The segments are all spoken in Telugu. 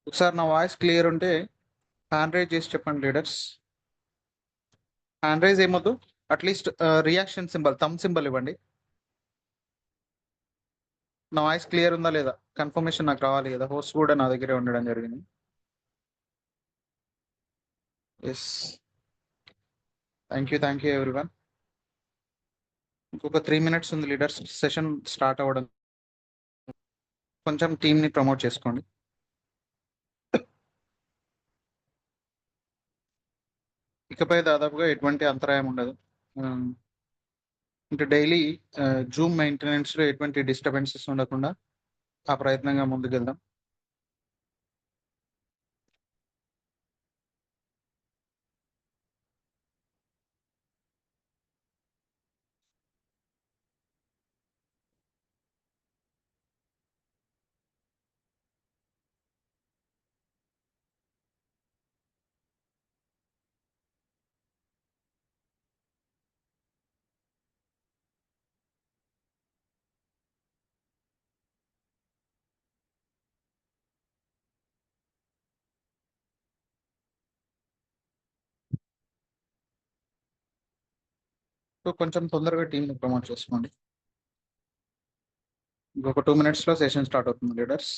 ఒకసారి నా వాయిస్ క్లియర్ ఉంటే హ్యాండ్ రైజ్ చేసి చెప్పండి లీడర్స్. హ్యాండ్ రైజ్ ఏమొద్దు, at least reaction symbol, thumb symbol ఇవ్వండి. నా వాయిస్ క్లియర్ ఉందా లేదా కన్ఫర్మేషన్ నాకు రావాలి కదా, హోస్ట్ కూడా నా దగ్గరే ఉండడం జరిగింది. Yes, thank you everyone. ఇంకొక 3 minutes ఉంది లీడర్స్, సెషన్ స్టార్ట్ అవ్వడం. కొంచెం టీమ్ని ప్రమోట్ చేసుకోండి. ఇకపై దాదాపుగా ఎటువంటి అంతరాయం ఉండదు. అంటే డైలీ జూమ్ మెయింటెనెన్స్లో ఎటువంటి డిస్టర్బెన్సెస్ ఉండకుండా ఆ ప్రయత్నంగా ముందుకెళ్దాం. సో కొంచెం తొందరగా టీంని ప్రమోట్ చేసుకోండి. ఇంకొక 2 minutesలో సెషన్ స్టార్ట్ అవుతుంది లీడర్స్.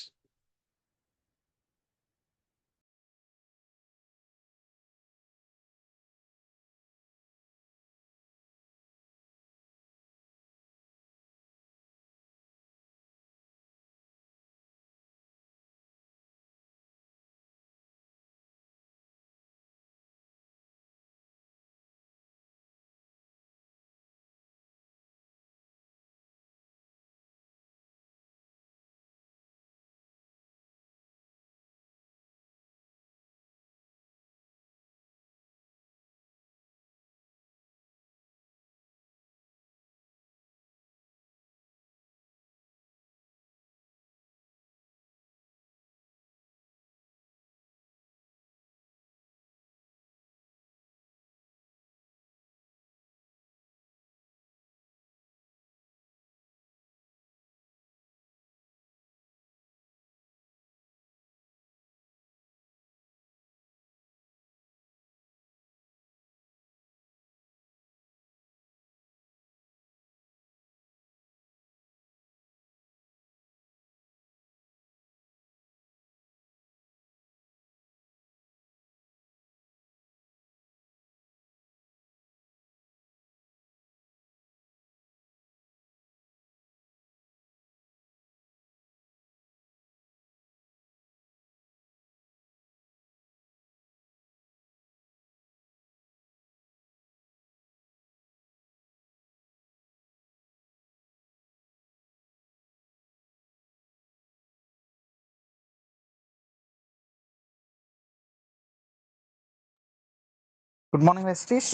గుడ్ మార్నింగ్ వెస్టీష్,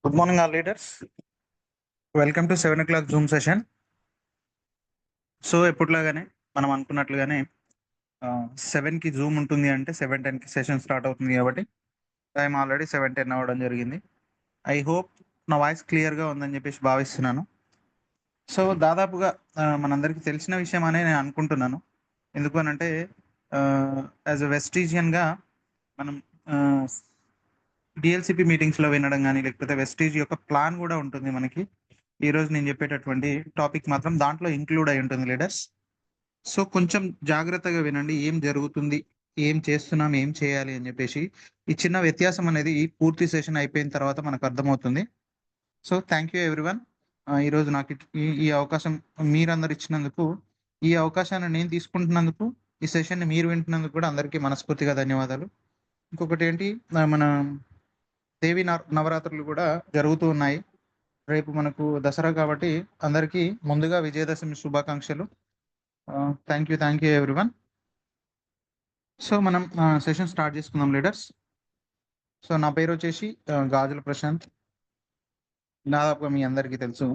good morning all leaders. Welcome to 7 o'clock Zoom session. So ఎప్పటిలాగానే మనం అనుకున్నట్లుగానే 7కి జూమ్ ఉంటుంది, అంటే 7:10కి సెషన్ స్టార్ట్ అవుతుంది. కాబట్టి టైం ఆల్రెడీ 7:10 అవ్వడం జరిగింది. ఐ హోప్ నా వాయిస్ క్లియర్గా ఉందని చెప్పేసి భావిస్తున్నాను. సో దాదాపుగా మనందరికీ తెలిసిన విషయం అనే నేను అనుకుంటున్నాను. ఎందుకు అని అంటే యాజ్ ఎ వెస్టీజియన్గా మనం డిఎల్సిపి మీటింగ్స్లో వినడం కానీ, లేకపోతే వెస్టీజ్ యొక్క ప్లాన్ కూడా ఉంటుంది మనకి. ఈరోజు నేను చెప్పేటటువంటి టాపిక్ మాత్రం దాంట్లో ఇంక్లూడ్ అయి ఉంటుంది లీడర్స్. సో కొంచెం జాగ్రత్తగా వినండి, ఏం జరుగుతుంది, ఏం చేస్తున్నాం, ఏం చేయాలి అని చెప్పేసి. ఈ చిన్న వ్యత్యాసం అనేది ఈ పూర్తి సెషన్ అయిపోయిన తర్వాత మనకు అర్థమవుతుంది. So thank you everyone. ఈరోజు నాకు ఈ అవకాశం మీరందరు ఇచ్చినందుకు, ఈ అవకాశాన్ని నేను తీసుకుంటున్నందుకు, ఈ సెషన్ని మీరు వింటున్నందుకు కూడా అందరికీ మనస్ఫూర్తిగా ధన్యవాదాలు. ఇంకొకటి ఏంటి, మన దేవి నవరాత్రులు కూడా జరుగుతూ ఉన్నాయి. రేపు మనకు దసరా కాబట్టి అందరికీ ముందుగా విజయదశమి శుభాకాంక్షలు. Thank you everyone. సో మనం సెషన్ స్టార్ట్ చేసుకుందాం లీడర్స్. సో నా పేరు వచ్చేసి గాజుల ప్రశాంత్, దాదాపుగా మీ అందరికీ తెలుసు.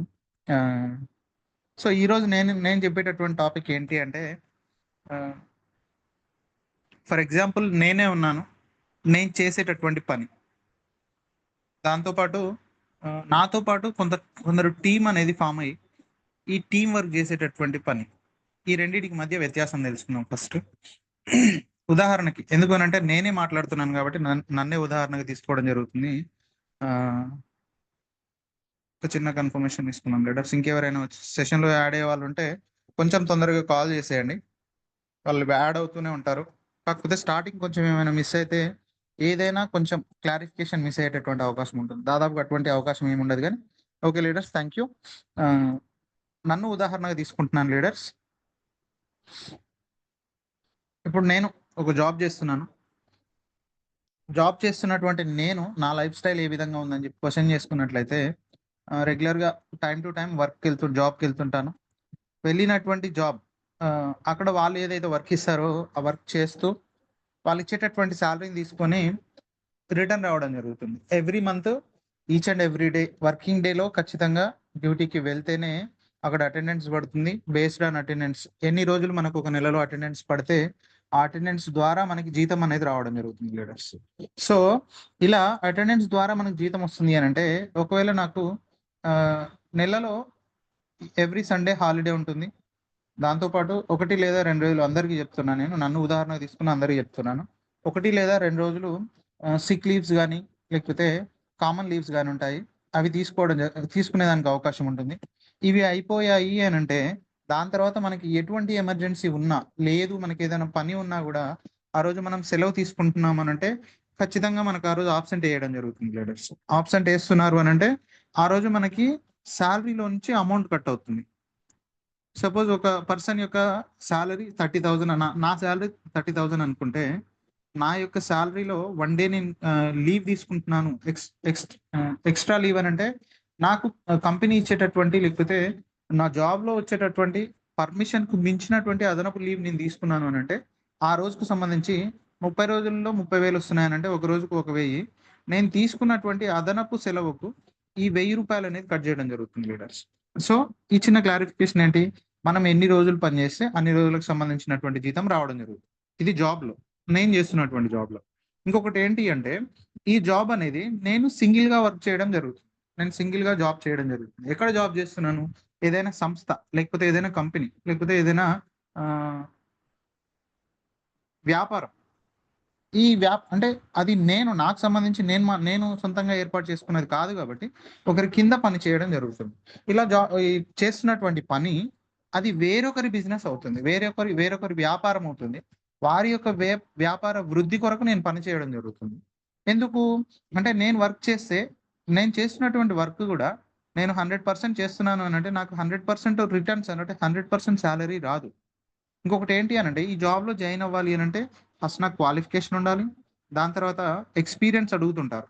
సో ఈరోజు నేను చెప్పేటటువంటి టాపిక్ ఏంటి అంటే, ఫర్ ఎగ్జాంపుల్ నేనే ఉన్నాను, నేను చేసేటటువంటి పని, దాంతోపాటు నాతో పాటు కొందరు టీం అనేది ఫామ్ అయ్యి ఈ టీం వర్క్ చేసేటటువంటి పని, ఈ రెండింటికి మధ్య వ్యత్యాసం తెలుసుకుందాం ఫస్ట్. ఉదాహరణకి ఎందుకు అనంటే నేనే మాట్లాడుతున్నాను కాబట్టి నన్నే ఉదాహరణగా తీసుకోవడం జరుగుతుంది. ఒక చిన్న కన్ఫర్మేషన్ తీసుకున్నాం లీడర్స్. ఇంకెవరైనా సెషన్లో యాడ్ అయ్యే వాళ్ళు ఉంటే కొంచెం తొందరగా కాల్ చేసేయండి. వాళ్ళు యాడ్ అవుతూనే ఉంటారు. కాకపోతే స్టార్టింగ్ కొంచెం ఏమైనా మిస్ అయితే ఏదైనా కొంచెం క్లారిఫికేషన్ మిస్ అయ్యేటటువంటి అవకాశం ఉంటుంది. దాదాపుగా అటువంటి అవకాశం ఏమి ఉండదు కానీ ఓకే లీడర్స్, థ్యాంక్ యూ. నన్ను ఉదాహరణగా తీసుకుంటున్నాను లీడర్స్. ఇప్పుడు నేను ఒక జాబ్ చేస్తున్నాను. జాబ్ చేస్తున్నటువంటి నేను నా లైఫ్ స్టైల్ ఏ విధంగా ఉందని చెప్పి క్వశ్చన్ చేసుకున్నట్లయితే రెగ్యులర్గా టైం టు టైం జాబ్కి వెళ్తుంటాను. వెళ్ళినటువంటి జాబ్ అక్కడ వాళ్ళు ఏదైతే వర్క్ ఇస్తారో ఆ వర్క్ చేస్తూ వాళ్ళు ఇచ్చేటటువంటి శాలరీని తీసుకొని రిటర్న్ రావడం జరుగుతుంది. Every month each and every day working డేలో ఖచ్చితంగా డ్యూటీకి వెళ్తేనే అక్కడ అటెండెన్స్ పడుతుంది. బేస్డ్ ఆన్ అటెండెన్స్ ఎన్ని రోజులు మనకు ఒక నెలలో అటెండెన్స్ పడితే ఆ అటెండెన్స్ ద్వారా మనకి జీతం అనేది రావడం జరుగుతుంది లీడర్స్. సో ఇలా అటెండెన్స్ ద్వారా మనకు జీతం వస్తుంది అని అంటే ఒకవేళ నాకు నెలలో ఎవ్రీ సండే హాలిడే ఉంటుంది. దాంతోపాటు 1 లేదా 2 రోజులు అందరికీ చెప్తున్నాను, నేను నన్ను ఉదాహరణకు తీసుకుని అందరికీ చెప్తున్నాను. 1 లేదా 2 రోజులు సిక్ లీవ్స్ గానీ, లేకపోతే కామన్ లీవ్స్ గానీ ఉంటాయి. అవి తీసుకునేదానికి అవకాశం ఉంటుంది. ఇవి అయిపోయాయి అనంటే దాని తర్వాత మనకి ఎటువంటి ఎమర్జెన్సీ ఉన్నా, లేదు మనకేదైనా పని ఉన్నా గూడా ఆ రోజు మనం సెలవు తీసుకుంటున్నాం అనంటే ఖచ్చితంగా మనకు ఆ రోజు ఆబ్సెంట్ ఎయడం జరుగుతుంది లీడర్స్. ఆబ్సెంట్ ఏస్తున్నారు అనంటే ఆ రోజు మనకి సాలరీలో నుంచి అమౌంట్ కట్ అవుతుంది. సపోజ్ ఒక పర్సన్ యొక్క సాలరీ 30,000 నా సాలరీ 30,000 అనుకుంటే, నా యొక్క సాలరీలో 1 డే నేను లీవ్ తీసుకుంటున్నాను. ఎక్స్‌ట్రా లీవ్ అనంటే, నాకు కంపెనీ ఇచ్చేటటువంటి లేకపోతే నా జాబ్‌లో వచ్చేటటువంటి పర్మిషన్‌కు మించినటువంటి అదనపు లీవ్ నేను తీసుకున్నాను అనంటే, ఆ రోజుకు సంబంధించి 30 రోజుల్లో 30,000 వస్తున్నాయనంటే, ఒక రోజుకు ఒక 1000. నేను తీసుకున్నటువంటి అదనపు సెలవుకు ఈ రూ. 1000 అనేది కట్ చేయడం జరుగుతుంది లీడర్స్. సో, ఈ చిన్న క్లారిఫికేషన్ ఏంటి? మనం ఎన్ని రోజులు పని చేస్తే అన్ని రోజులకు సంబంధించినటువంటి జీతం రావడం జరుగుతుంది. ఇది జాబ్‌లో. నేను చేస్తున్నటువంటి జాబ్‌లో. ఇంకొకటి ఏంటి అంటే, ఈ జాబ్ అనేది నేను సింగిల్‌గా వర్క్ చేయడం జరుగుతుంది. నేను సింగిల్‌గా జాబ్ చేయడం జరుగుతుంది. ఎక్కడ జాబ్ చేస్తున్నాను? ఏదైనా సంస్థ, లేకపోతే ఏదైనా కంపెనీ, లేకపోతే ఏదైనా ఆహ్, వ్యాపారం. అంటే అది నాకు సంబంధించి నేను సొంతంగా ఏర్పాటు చేసుకున్నది కాదు గాబట్టి, ఒకరి కింద పని చేయడం జరుగుతుంది. ఇలా ఈ చేస్తున్నటువంటి పని అది వేరొకరి బిజినెస్ అవుతుంది. వేరొకరి వ్యాపారం అవుతుంది. వారి యొక్క వ్యాపార వృద్ధి కొరకు నేను పని చేయడం జరుగుతుంది. ఎందుకు? అంటే నేను చేస్తున్నటువంటి వర్క్ గూడా నేను 100% చేస్తున్నాను అనంటే నాకు 100% రిటర్న్స్ అంటే 100% సాలరీ రాదు. ఇంకొకటి ఏంటి అనంటే, ఈ జాబ్‌లో జాయిన్ అవ్వాలి అనంటే, ఫస్ట్ నాకు క్వాలిఫికేషన్ ఉండాలి. దాని తర్వాత ఎక్స్‌పీరియన్స్ అడుగుతుంటారు.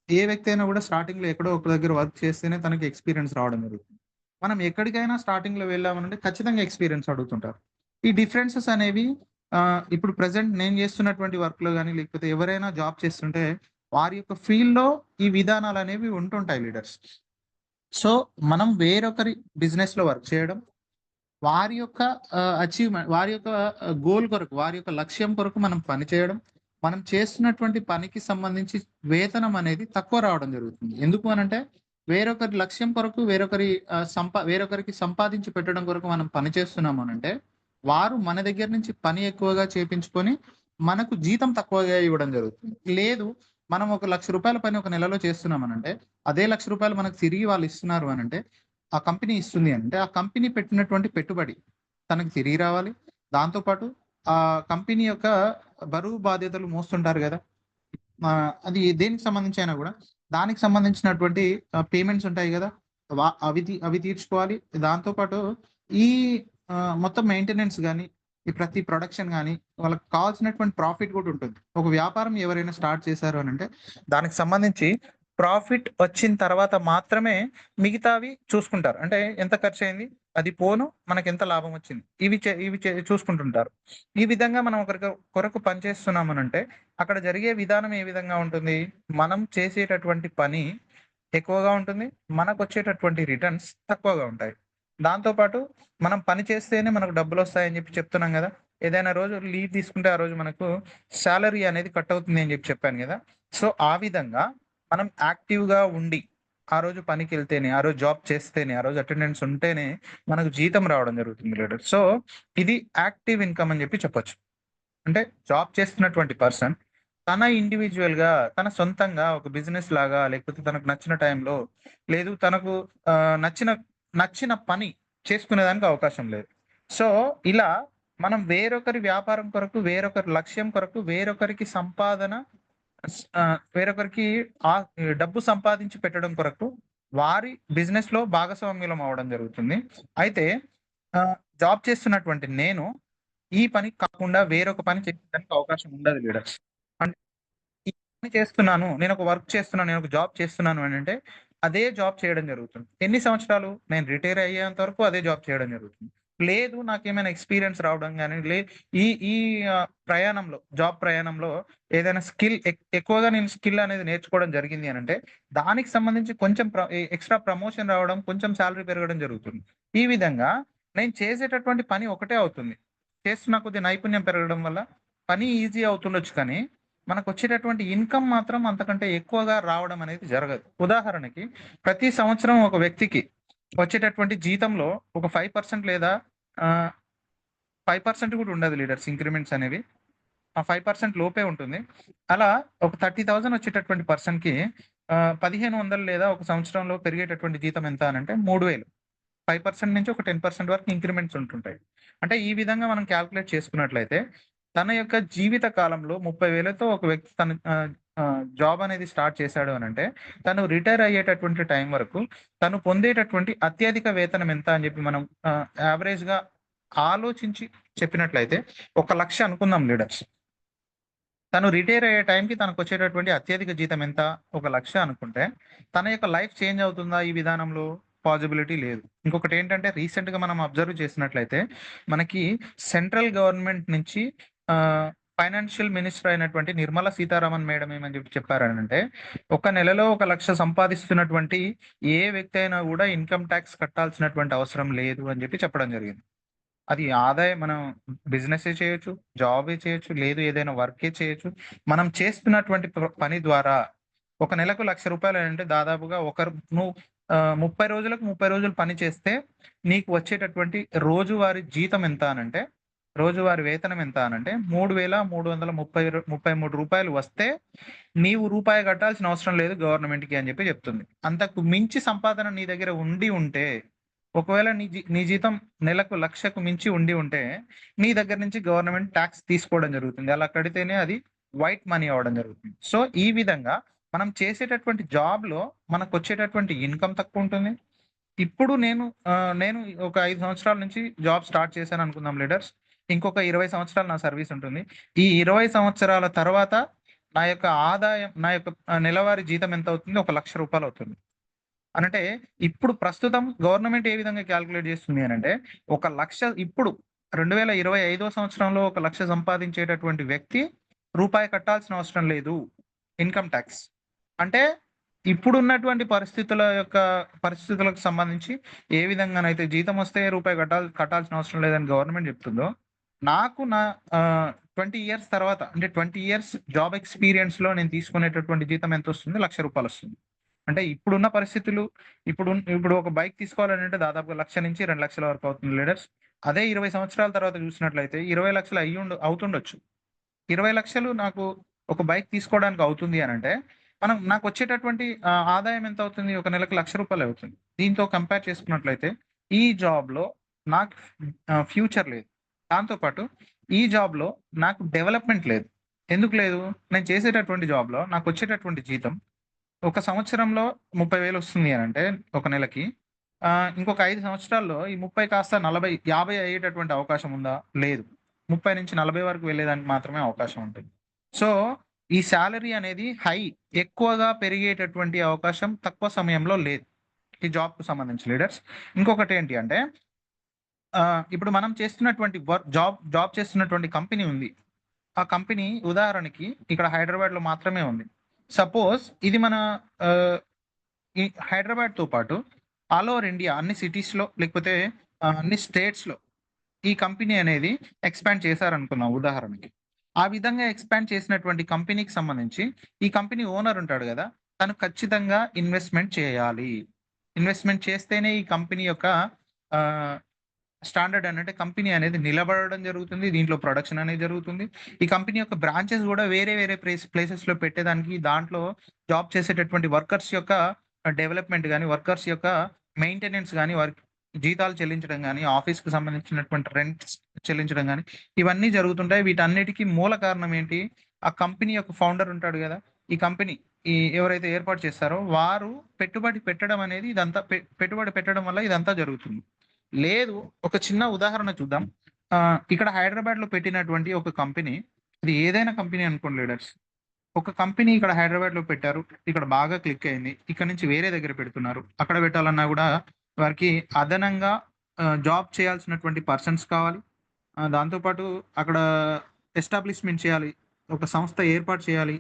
ఏ వ్యక్తి అయినా కూడా స్టార్టింగ్‌లో ఎక్కడో ఒక దగ్గర వర్క్ చేస్తేనే తనకి ఎక్స్‌పీరియన్స్ రావడం జరుగుతుంది. మనం ఎక్కడికైనా స్టార్టింగ్‌లో వెళ్ళామనంటే ఖచ్చితంగా ఎక్స్‌పీరియన్స్ అడుగుతుంటారు. ఈ డిఫరెన్సెస్ అనేవి ఇప్పుడు ప్రెజెంట్ నేను చేస్తున్నటువంటి వర్క్‌లో గాని, లేకపోతే ఎవరైనా జాబ్ చేస్తుంటే, వారి యొక్క ఫీల్డ్‌లో ఈ విధానాలనేవి ఉంటుంటాయి లీడర్స్. సో, మనం వేరొకరి బిజినెస్‌లో వర్క్ చేయడం, వారి యొక్క వారి యొక్క గోల్ కొరకు, వారి యొక్క లక్ష్యం కొరకు మనం పని చేయడం. మనం చేస్తున్నటువంటి పనికి సంబంధించి వేతనం అనేది తక్కువ రావడం జరుగుతుంది. ఎందుకు అనంటే, వేరొకరి లక్ష్యం కొరకు, వేరొకరికి సంపాదించి పెట్టడం కొరకు మనం పని చేస్తున్నాము అనంటే, వారు మన దగ్గర నుంచి పని ఎక్కువగా చేపించుకొని, మనకు జీతం తక్కువగా ఇవ్వడం జరుగుతుంది. లేదు, మనం ఒక రూ. 1,00,000 పని ఒక నెలలో చేస్తున్నామనంటే, అదే రూ. 1,00,000 మనకు తిరిగి వాళ్ళు ఇస్తున్నారు అనంటే ఆ కంపెనీ ఇస్తుంది అంటే, ఆ కంపెనీ పెట్టినటువంటి పెట్టుబడి తనకి తిరిగి రావాలి. దాంతో పాటు ఆ కంపెనీ యొక్క బరువు బాధ్యతలు మోస్తుంటారు గదా! అది దేనికి సంబంధించి అయినా గూడా, దానికి సంబంధించినటువంటి పేమెంట్స్ ఉంటాయి గదా! అవి తీర్చుకోవాలి. దాంతో పాటు ఈ మొత్తం మెయింటెనెన్స్ గాని, ఈ ప్రతి ప్రొడక్షన్ గాని, వాళ్ళకి కావాల్సినటువంటి ప్రాఫిట్ గూడా ఉంటుంది. ఒక వ్యాపారం ఎవరైనా స్టార్ట్ చేశారు అనంటే, దానికి సంబంధించి ప్రాఫిట్ వచ్చిన తర్వాత మాత్రమే మిగతావి చూసుకుంటారు. అంటే ఎంత ఖర్చయింది? అది పోను మనకెంత లాభం వచ్చింది. ఇవి చూసుకుంటుంటారు. ఈ విధంగా మనం కొరకు పని చేస్తున్నామనంటే, అక్కడ జరిగే విధానం ఏ విధంగా ఉంటుంది? మనం చేసేటటువంటి పని ఎక్కువగా ఉంటుంది. మనకొచ్చేటటువంటి రిటర్న్స్ తక్కువగా ఉంటాయి. దాంతో పాటు మనం పని చేస్తేనే మనకు డబ్బులొస్తాయని చెప్తున్నాం గదా! ఏదైనా రోజు లీవ్ తీసుకుంటే ఆ రోజు మనకు సాలరీ అనేది కట్ అవుతుంది అని చెప్పాను గదా! సో, ఆ విధంగా మనం యాక్టివ్‌గా ఉండి, ఆ రోజు పనికెళ్తేనే, ఆ రోజు జాబ్ చేస్తేనే, ఆ రోజు అటెండెన్స్ ఉంటేనే మనకు జీతం రావడం జరుగుతుంది లీడర్. సో, ఇది యాక్టివ్ ఇన్‌కమ్ అని చెప్పొచ్చు. అంటే జాబ్ చేస్తున్నటువంటి పర్సన్ తన ఇండివిడ్యువల్‌గా, తన సొంతంగా ఒక బిజినెస్ లాగా లేకపోతే తనకు నచ్చిన టైంలో లేదు తనకు నచ్చిన నచ్చిన పని చేసుకునేదానికి అవకాశం లేదు. సో, ఇలా మనం వేరొకరి వ్యాపారం కొరకు, వేరొకరి లక్ష్యం కొరకు, వేరొకరికి సంపాదన వేరొకరికి ఆ డబ్బు సంపాదించి పెట్టడం కొరకు వారి బిజినెస్‌లో భాగస్వామ్యులం అవ్వడం జరుగుతుంది. అయితే జాబ్ చేస్తున్నటువంటి నేను ఈ పని కాకుండా వేరొక పని చేసేదానికి అవకాశం ఉండదు లీడర్స్. అంటే ఈ పని చేస్తున్నాను, నేనొక వర్క్ చేస్తున్నాను, నేనొక జాబ్ చేస్తున్నాను అనంటే, అదే జాబ్ చేయడం జరుగుతుంది. ఎన్ని సంవత్సరాలు? నేను రిటైర్ అయ్యేంత వరకు అదే జాబ్ చేయడం జరుగుతుంది. లేదు నాకేమైనా ఎక్స్‌పీరియన్స్ రావడం గాని, ఈ ఈ ప్రయాణంలో, జాబ్ ప్రయాణంలో ఏదైనా స్కిల్ ఎక్కువగా నేను స్కిల్ అనేది నేర్చుకోవడం జరిగింది అనంటే, దానికి సంబంధించి కొంచెం ఎక్స్‌ట్రా ప్రమోషన్ రావడం, కొంచెం సాలరీ పెరగడం జరుగుతుంది. ఈ విధంగా నేను చేసేటటువంటి పని ఒకటే అవుతుంది. చేస్తున్న కొద్దీ నైపుణ్యం పెరగడం వల్ల పని ఈజీ అవుతుండొచ్చు కానీ, మనకొచ్చేటటువంటి ఇన్‌కమ్ మాత్రం అంతకంటే ఎక్కువగా రావడం అనేది జరగదు. ఉదాహరణకి ప్రతి సంవత్సరం ఒక వ్యక్తికి వచ్చేటటువంటి జీతంలో ఒక 5% లేదా ఆహ్, 5% కూడా ఉండదు లీడర్స్ ఇంక్రిమెంట్స్ అనేవి. ఆ 5% లోపే ఉంటుంది. అలా ఒక 30,000 వచ్చేటటువంటి పర్సన్‌కి 1,500 లేదా ఒక సంవత్సరంలో పెరిగేటటువంటి జీతం ఎంత అనంటే 3,000. 5% నుంచి ఒక 10% వరకు ఇంక్రిమెంట్స్ ఉంటుంటాయి. అంటే ఈ విధంగా మనం కాలిక్యులేట్ చేసుకున్నట్లయితే, తన యొక్క జీవిత కాలంలో 30,000తో ఒక వ్యక్తి తన జాబ్ అనేది స్టార్ట్ చేశాడు అనంటే, తను రిటైర్ అయ్యేటటువంటి టైం వరకు తను పొందేటటువంటి అత్యధిక వేతనం ఎంత అని చెప్పి మనం యావరేజ్‌గా ఆలోచించి చెప్పినట్లయితే 1,00,000 అనుకుందాం లీడర్స్. తను రిటైర్ అయ్యే టైంకి తనకొచ్చేటటువంటి అత్యధిక జీతం ఎంత? 1,00,000 అనుకుంటే, తన యొక్క లైఫ్ చేంజ్ అవుతుందా ఈ విధానంలో? పాజిబిలిటీ లేదు. ఇంకొకటేంటంటే రీసెంట్‌గా మనం అబ్జర్వ్ చేసినట్లయితే, మనకి సెంట్రల్ గవర్నమెంట్ నుంచి ఆహ్, ఫైనాన్షియల్ మినిస్టర్ అయినటువంటి నిర్మలా సీతారామన్ మేడం ఏమని చెప్పారనంటే, ఒక నెలలో 1,00,000 సంపాదిస్తున్నటువంటి ఏ వ్యక్తి అయినా గూడా ఇన్‌కమ్ టాక్స్ కట్టాల్సినటువంటి అవసరం లేదు అని చెప్పడం జరిగింది. అది ఆదాయం మనం బిజినెసే చేయొచ్చు, జాబే చేయొచ్చు, లేదు ఏదైనా వర్కే చేయొచ్చు. మనం చేస్తున్నటువంటి పని ద్వారా ఒక నెలకు రూ. 1,00,000 అంటే దాదాపుగా నువ్వు 30 రోజులకు 30 రోజులు పని చేస్తే నీకు వచ్చేటటువంటి రోజువారీ జీతం ఎంత అనంటే, రోజువారీ వేతనం ఎంత అనంటే రూ. 3,333 వస్తే నీవు రూపాయి కట్టాల్సిన అవసరం లేదు గవర్నమెంట్‌కి అని చెప్తుంది. అంతకు మించి సంపాదన నీ దగ్గర ఉండి ఉంటే ఒకవేళ నీ జీతం నెలకు 1,00,000కు మించి ఉండి ఉంటే, నీ దగ్గర నుంచి గవర్నమెంట్ టాక్స్ తీసుకోవడం జరుగుతుంది. అలా కడితేనే అది వైట్ మనీ అవ్వడం జరుగుతుంది. సో, ఈ విధంగా మనం చేసేటటువంటి జాబ్‌లో మనకొచ్చేటటువంటి ఇన్‌కమ్ తక్కువుంటుంది. ఇప్పుడు నేను ఒక 5 సంవత్సరాల నుంచి జాబ్ స్టార్ట్ చేశాననుకుందాం లీడర్స్. ఇంకొక 20 సంవత్సరాలు నా సర్వీస్ ఉంటుంది. ఈ 20 సంవత్సరాల తర్వాత నా యొక్క ఆదాయం, నా యొక్క నెలవారీ జీతం ఎంతవుతుంది? ఒక రూ. 1,00,000 అవుతుంది. అనంటే ఇప్పుడు ప్రస్తుతం గవర్నమెంట్ ఏ విధంగా కాలిక్యులేట్ చేస్తుంది అనంటే, ఒక 1,00,000 ఇప్పుడు 2025 సంవత్సరంలో ఒక 1,00,000 సంపాదించేటటువంటి వ్యక్తి రూపాయి కట్టాల్సిన అవసరం లేదు ఇన్‌కమ్ టాక్స్. అంటే ఇప్పుడున్నటువంటి పరిస్థితులకు సంబంధించి ఏ విధంగానైతే జీతమొస్తే రూపాయి కట్టాల్సిన అవసరం లేదని గవర్నమెంట్ చెప్తుందో, నాకు నా 20 ఇయర్స్ తర్వాత అంటే 20 ఇయర్స్ జాబ్ ఎక్స్‌పీరియన్స్‌లో నేను తీసుకునేటటువంటి జీతం ఎంతొస్తుంది? రూ. 1,00,000 వస్తుంది. అంటే ఇప్పుడున్న పరిస్థితులు ఇప్పుడు ఒక బైక్ తీసుకోవాలనంటే దాదాపుగా 1,00,000-2,00,000 వరకు అవుతుంది లీడర్స్. అదే 20 సంవత్సరాల తర్వాత చూసినట్లయితే 20,00,000 అవుతుండొచ్చు. 20,00,000 నాకు ఒక బైక్ తీసుకోవడానికి అవుతుంది అనంటే, నాకొచ్చేటటువంటి ఆదాయం ఎంత అవుతుంది? ఒక నెలకు రూ. 1,00,000 అవుతుంది. దీంతో కంపేర్ చేసుకున్నట్లయితే ఈ జాబ్‌లో నాకు ఫ్యూచర్ లేదు. దాంతో పాటు ఈ జాబ్‌లో నాకు డెవలప్‌మెంట్ లేదు. ఎందుకు లేదు? నేను చేసేటటువంటి జాబ్‌లో నాకొచ్చేటటువంటి జీతం ఒక సంవత్సరంలో 30,000 వస్తుంది అనంటే ఒక నెలకి. ఇంకొక 5 సంవత్సరాల్లో ఈ 30 కాస్త 40, 50 అయ్యేటటువంటి అవకాశం ఉందా? లేదు. 30-40 వరకు వెళ్ళేదానికి మాత్రమే అవకాశం ఉంటుంది. సో, ఈ సాలరీ అనేది ఎక్కువగా పెరిగేటటువంటి అవకాశం తక్కువ సమయంలో లేదు. ఈ జాబ్‌కు సంబంధించి లీడర్స్. ఇంకొకటేంటి అంటే ఇప్పుడు మనం చేస్తున్నటువంటి జాబ్ చేస్తున్నటువంటి కంపెనీ ఉంది. ఆ కంపెనీ ఉదాహరణకి ఇక్కడ హైదరాబాద్‌లో మాత్రమే ఉంది. సపోజ్ ఇది మన ఆహ్, ఈ హైదరాబాద్‌తో పాటు ఆల్ ఓవర్ ఇండియా అన్ని సిటీస్‌లో లేకపోతే అన్ని స్టేట్స్‌లో ఈ కంపెనీ అనేది ఎక్స్‌పాండ్ చేశారనుకుందాం ఉదాహరణకి. ఆ విధంగా ఎక్స్‌పాండ్ చేసినటువంటి కంపెనీకి సంబంధించి ఈ కంపెనీ ఓనర్ ఉంటాడు గదా! తను ఖచ్చితంగా ఇన్వెస్ట్‌మెంట్ చేయాలి. ఇన్వెస్ట్‌మెంట్ చేస్తేనే ఈ కంపెనీ యొక్క ఆహ్ స్టాండర్డ్ అంటే కంపెనీ అనేది నిలబడడం జరుగుతుంది. దీంట్లో ప్రొడక్షన్ అనేది జరుగుతుంది. ఈ కంపెనీ యొక్క బ్రాంచెస్ గూడా వేరే వేరే ప్లేసెస్‌లో పెట్టేదానికి దాంట్లో జాబ్ చేసేటటువంటి వర్కర్స్ యొక్క డెవలప్‌మెంట్ గాని, వర్కర్స్ యొక్క మెయింటెనెన్స్ గాని, వారికి జీతాలు చెల్లించడం గాని, ఆఫీస్‌కి సంబంధించినటువంటి రెంట్స్ చెల్లించడం గాని, ఇవన్నీ జరుగుతుంటాయి. వీటన్నిటికి మూల కారణం ఏంటి? ఆ కంపెనీ యొక్క ఫౌండర్ ఉంటాడు గదా! ఈ కంపెనీ ఎవరైతే ఏర్పాటు చేస్తారో వారు పెట్టుబడి పెట్టడం అనేది ఇదంతా పెట్టుబడి పెట్టడం వల్ల ఇదంతా జరుగుతుంది. లేదు. ఒక చిన్న ఉదాహరణ చూద్దాం. ఇక్కడ హైదరాబాద్‌లో పెట్టినటువంటి ఒక కంపెనీ, ఇది ఏదైనా కంపెనీ అనుకోండి లీడర్స్. ఒక కంపెనీ ఇక్కడ హైదరాబాద్‌లో పెట్టారు. ఇక్కడ బాగా క్లిక్ అయింది. ఇక్కడ నుంచి వేరే దగ్గర పెడుతున్నారు. అక్కడ పెట్టాలన్నా గూడా వారికి అదనంగా జాబ్ చేయాల్సినటువంటి పర్సన్స్ కావాలి. దాంతో పాటు అక్కడ ఎస్టాబ్లిష్‌మెంట్ చేయాలి. ఒక సంస్థ ఏర్పాటు చేయాలి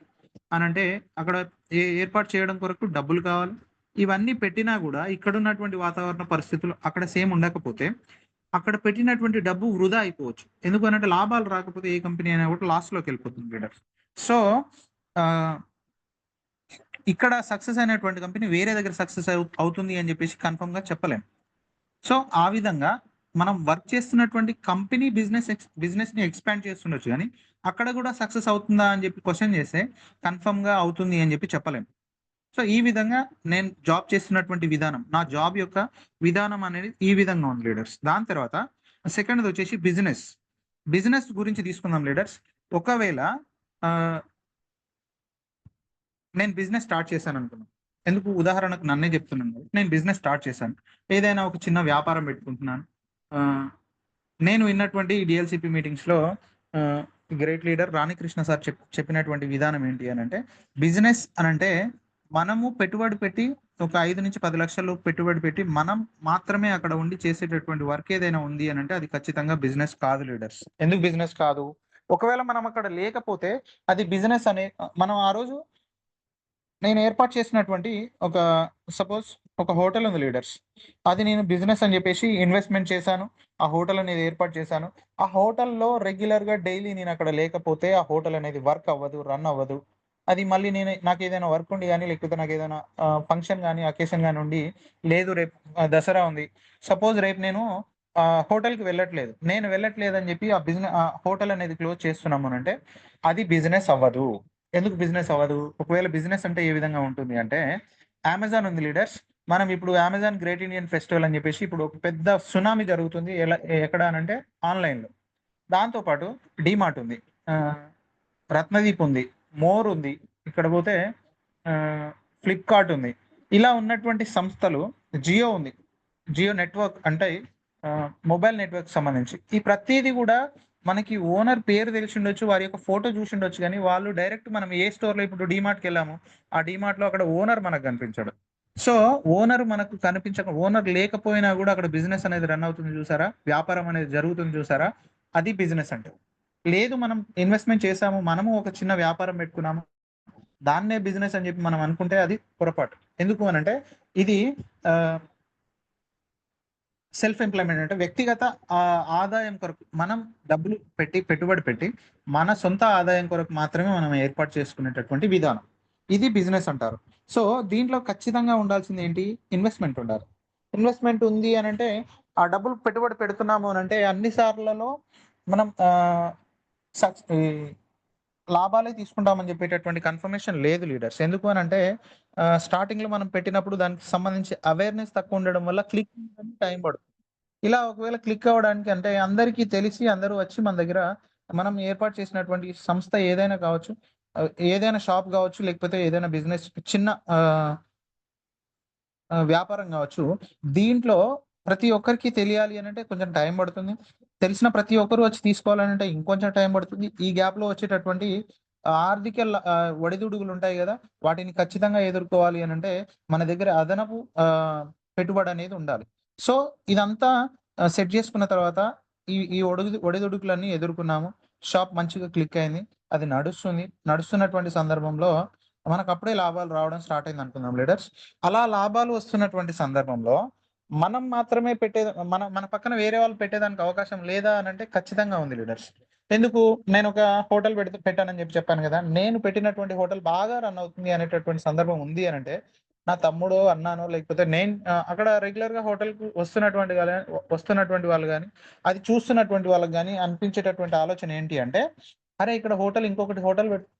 అనంటే అక్కడ ఏర్పాటు చేయడం కొరకు డబ్బులు కావాలి. ఇవన్నీ పెట్టినా గూడా ఇక్కడున్నటువంటి వాతావరణ పరిస్థితులు అక్కడ సేమ్ ఉండకపోతే, అక్కడ పెట్టినటువంటి డబ్బు వృధా అయిపోవచ్చు. ఎందుకనంటే లాభాలు రాకపోతే ఏ కంపెనీ అయినా కూడా లాస్‌లోకెళ్ళిపోతుంది లీడర్స్. సో, ఆహ్, ఇక్కడ సక్సెస్ అయినటువంటి కంపెనీ వేరే దగ్గర సక్సెస్ అవుతుంది అని జెప్పేసి కన్ఫర్మ్‌గా చెప్పలేం. సో, ఆ విధంగా మనం వర్క్ చేస్తున్నటువంటి కంపెనీ బిజినెస్‌ని ఎక్స్‌పాండ్ చేస్తుండొచ్చు గానీ, అక్కడ గూడా సక్సెస్ అవుతుందా అని జెప్పి క్వెషన్ జేస్తే కన్ఫర్మ్‌గా అవుతుంది అని జెప్పి చెప్పలేం. సో, ఈ విధంగా నేను జాబ్ చేస్తున్నటువంటి విధానం, నా జాబ్ యొక్క విధానం అనేది ఈ విధంగా ఉంది లీడర్స్. దాని తర్వాత సెకండ్‌దొచ్చేసి బిజినెస్. బిజినెస్ గురించి తీసుకుందాం లీడర్స్. ఒకవేళ ఆహ్, నేను బిజినెస్ స్టార్ట్ చేశాననుకుందాం. ఎందుకు ఉదాహరణకు నన్నే చెప్తున్నాను కదా! నేను బిజినెస్ స్టార్ట్ చేశాను. ఏదైనా ఒక చిన్న వ్యాపారం పెట్టుకుంటున్నాను. ఆహ్, నేను విన్నటువంటి డీఎల్‌సీపీ మీటింగ్స్‌లో ఆహ్, గ్రేట్ లీడర్ రాణికృష్ణ సార్ చెప్పినటువంటి విధానం ఏంటి అనంటే, బిజినెస్ అనంటే మనము పెట్టుబడి పెట్టి ఒక 5-10 లక్షలు పెట్టుబడి పెట్టి మనం మాత్రమే అక్కడ ఉండి చేసేటటువంటి వర్క్ ఏదైనా ఉంది అనంటే అది ఖచ్చితంగా బిజినెస్ కాదు లీడర్స్. ఎందుకు బిజినెస్ కాదు? ఒకవేళ మనం అక్కడ లేకపోతే అది బిజినెస్ మనం ఆ రోజు నేను ఏర్పాటు చేసినటువంటి ఒక సపోజ్ ఒక హోటల్ ఉంది లీడర్స్. అది నేను బిజినెస్ అని జెప్పేసి ఇన్వెస్ట్‌మెంట్ చేశాను. ఆ హోటల్ అనేది ఏర్పాటు చేశాను. ఆ హోటల్‌లో రెగ్యులర్‌గా డైలీ నేనక్కడ లేకపోతే ఆ హోటల్ అనేది వర్క్ అవ్వదు, రన్ అవ్వదు. అది మళ్ళీ నాకేదైనా వర్క్ ఉండి గాని, లేకపోతే నాకేదైనా ఫంక్షన్ గాని, అకేషన్ గాని ఉండి, లేదు రేపు దసరా ఉంది. సపోజ్ రేపు నేను హోటల్‌కి వెళ్ళట్లేదు. నేను వెళ్ళట్లేదని జెప్పి ఆ హోటల్ అనేది క్లోజ్ చేస్తున్నామనంటే అది బిజినెస్ అవ్వదు. ఎందుకు బిజినెస్ అవ్వదు? ఒకవేళ బిజినెస్ అంటే ఏ విధంగా ఉంటుంది అంటే, అమెజాన్ ఉంది లీడర్స్. మనం ఇప్పుడు అమెజాన్ గ్రేట్ ఇండియన్ ఫెస్టివల్ అని చెప్పేసి ఇప్పుడు ఒక పెద్ద సునామీ జరుగుతుంది. ఎక్కడ అనంటే ఆన్‌లైన్‌లో. దాంతో పాటు డీమార్ట్ ఉంది. ఆహ్, రత్నదీప్ ఉంది. మోర్ ఉంది. ఇక్కడ పోతే ఆహ్, ఫ్లిప్‌కార్ట్ ఉంది. ఇలా ఉన్నటువంటి సంస్థలు జియో ఉంది. జియో నెట్‌వర్క్ అంటే మొబైల్ నెట్‌వర్క్‌కి సంబంధించి. ఈ ప్రతీది గూడా మనకి ఓనర్ పేరు తెలిసుండొచ్చు. వారి యొక్క ఫోటో చూసుండొచ్చు గానీ, వాళ్ళు డైరెక్ట్ మనం ఏ స్టోర్‌లో ఇప్పుడు డీమార్ట్‌కెళ్ళాము. ఆ డీమార్ట్‌లో అక్కడ ఓనర్ మనకు కనిపించడు. సో, ఓనర్ మనకు ఓనర్ లేకపోయినా గూడా అక్కడ బిజినెస్ అనేది రన్ అవుతుంది చూసారా? వ్యాపారం అనేది జరుగుతుంది చూసారా? అది బిజినెస్ అంటే. లేదు మనం ఇన్వెస్ట్‌మెంట్ చేసాము. మనము ఒక చిన్న వ్యాపారం పెట్టుకున్నాము. దాన్నే బిజినెస్ అని జెప్పి మనం అనుకుంటే అది పొరపాటు. ఎందుకు అనంటే ఇది ఆహ్ సెల్ఫ్ ఎంప్లాయ్‌మెంట్ అంటే వ్యక్తిగత ఆదాయం కొరకు మనం డబ్బులు పెట్టుబడి పెట్టి, మన సొంత ఆదాయం కొరకు మాత్రమే మనం ఏర్పాటు చేసుకునేటటువంటి విధానం. ఇది బిజినెస్ అంటారు. సో, దీంట్లో ఖచ్చితంగా ఉండాల్సిందేంటి? ఇన్వెస్ట్‌మెంట్ ఉండాలి. ఇన్వెస్ట్‌మెంట్ ఉంది అనంటే, ఆ డబ్బులు పెట్టుబడి పెడుతున్నాము అనంటే అన్ని సార్లలో మనం ఈ లాభాలే తీసుకుంటామని చెప్పేటటువంటి కన్ఫర్మేషన్ లేదు లీడర్స్. ఎందుకు అనంటే స్టార్టింగ్‌లో మనం పెట్టినప్పుడు దానికి సంబంధించి అవేర్‌నెస్ తక్కువ ఉండడం వల్ల క్లిక్ టైం పడుతుంది. ఇలా ఒకవేళ క్లిక్ అవ్వడానికి అంటే అందరికీ తెలిసి అందరూ వచ్చి మన దగ్గర మనం ఏర్పాటు చేసినటువంటి సంస్థ ఏదైనా కావచ్చు. ఏదైనా షాప్ గావచ్చు, లేకపోతే ఏదైనా బిజినెస్ చిన్న ఆహ్, వ్యాపారం గావచ్చు. దీంట్లో ప్రతి ఒక్కరికి తెలియాలి అనంటే కొంచెం టైం పడుతుంది. తెలిసిన ప్రతి ఒక్కరు వచ్చి తీసుకోవాలనంటే ఇంకొంచెం టైం పడుతుంది. ఈ గ్యాప్‌లో వచ్చేటటువంటి ఒడిదుడుగులుంటాయి గదా! వాటిని ఖచ్చితంగా ఎదుర్కోవాలి అనంటే మన దగ్గర అదనపు పెట్టుబడనేది ఉండాలి. సో, ఇదంతా సెట్ జేసుకున్న తర్వాత ఈ ఒడిదుడుకులన్నీ ఎదుర్కొన్నాము. షాప్ మంచిగా క్లిక్ అయింది. అది నడుస్తుంది. నడుస్తున్నటువంటి సందర్భంలో మనకప్పుడే లాభాలు రావడం స్టార్ట్ అయిందనుకుందాం లీడర్స్. అలా లాభాలు వస్తున్నటువంటి సందర్భంలో మనం మాత్రమే మన మన పక్కన వేరే వాళ్ళు పెట్టేదానికి అవకాశం లేదా అనంటే ఖచ్చితంగా ఉంది లీడర్స్. ఎందుకు? నేనొక హోటల్ పెట్టానని చెప్పాను గదా! నేను పెట్టినటువంటి హోటల్ బాగా రన్ అవుతుంది అనేటటువంటి సందర్భం ఉంది అనంటే, నా తమ్ముడో, అన్నానో లేకపోతే నేను అక్కడ రెగ్యులర్‌గా హోటల్‌కి వస్తున్నటువంటి వాళ్ళు గాని, అది చూస్తున్నటువంటి వాళ్ళకి గాని అనిపించేటటువంటి ఆలోచన ఏంటి అంటే, అరే! ఇక్కడ ఇంకొకటి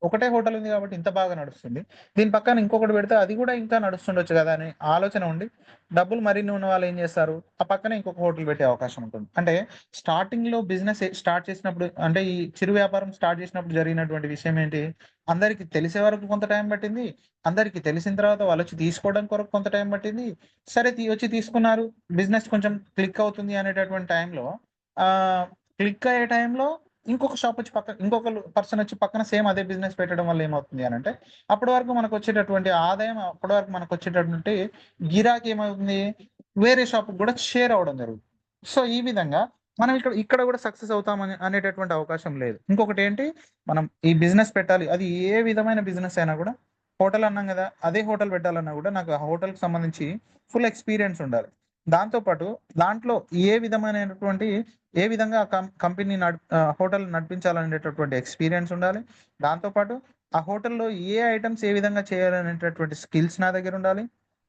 ఒకటే హోటల్ ఉంది కాబట్టి ఇంత బాగా నడుస్తుంది. దీని పక్కన ఇంకొకటి పెడితే అది కూడా ఇంకా నడుస్తుండొచ్చు గదా! అనే ఆలోచన ఉండి, డబ్బులు మరిన్ని ఉన్న వాళ్ళు ఏం చేస్తారు, ఆ పక్కనే ఇంకొక హోటల్ పెట్టే అవకాశం ఉంటుంది. అంటే స్టార్టింగ్‌లో బిజినెస్ స్టార్ట్ చేసినప్పుడు అంటే ఈ చిరు వ్యాపారం స్టార్ట్ చేసినప్పుడు జరిగినటువంటి విషయం ఏంటి, అందరికి తెలిసే వరకు కొంత టైం పట్టింది. అందరికి తెలిసిన తర్వాత వాళ్ళొచ్చి తీసుకోవడం కొరకు కొంత టైం పట్టింది. సరే వచ్చి తీసుకున్నారు. బిజినెస్ కొంచెం క్లిక్ అవుతుంది అనేటటువంటి టైంలో క్లిక్ అయ్యే టైంలో ఇంకొకళ్ళు పర్సన్ వచ్చి పక్కన సేమ్ అదే బిజినెస్ పెట్టడం వల్ల ఏమవుతుంది అనంటే, అప్పటి వరకు మనకొచ్చేటటువంటి ఆదాయం, అప్పటి వరకు మనకొచ్చేటటువంటి గిరాకీ ఏమవుతుంది, వేరే షాప్‌కి గూడా షేర్ అవ్వడం జరుగుతుంది. సో, ఈ విధంగా మనం ఇక్కడ గూడా సక్సెస్ అనేటటువంటి అవకాశం లేదు. ఇంకొకటేంటి, మనం ఈ బిజినెస్ పెట్టాలి. అది ఏ విధమైన బిజినెస్ అయినా గూడా హోటల్ అన్నాం గదా! అదే హోటల్ పెట్టాలన్నా గూడా నాకు ఆ హోటల్‌కి సంబంధించి ఫుల్ ఎక్స్‌పీరియన్స్ ఉండాలి. దాంతో పాటు దాంట్లో ఏ విధంగా హోటల్ నడిపించాలనేటటువంటి ఎక్స్‌పీరియన్స్ ఉండాలి. దాంతో పాటు ఆ హోటల్‌లో ఏ ఐటెమ్స్ ఏ విధంగా చేయాలనేటటువంటి స్కిల్స్ నా దగ్గరుండాలి.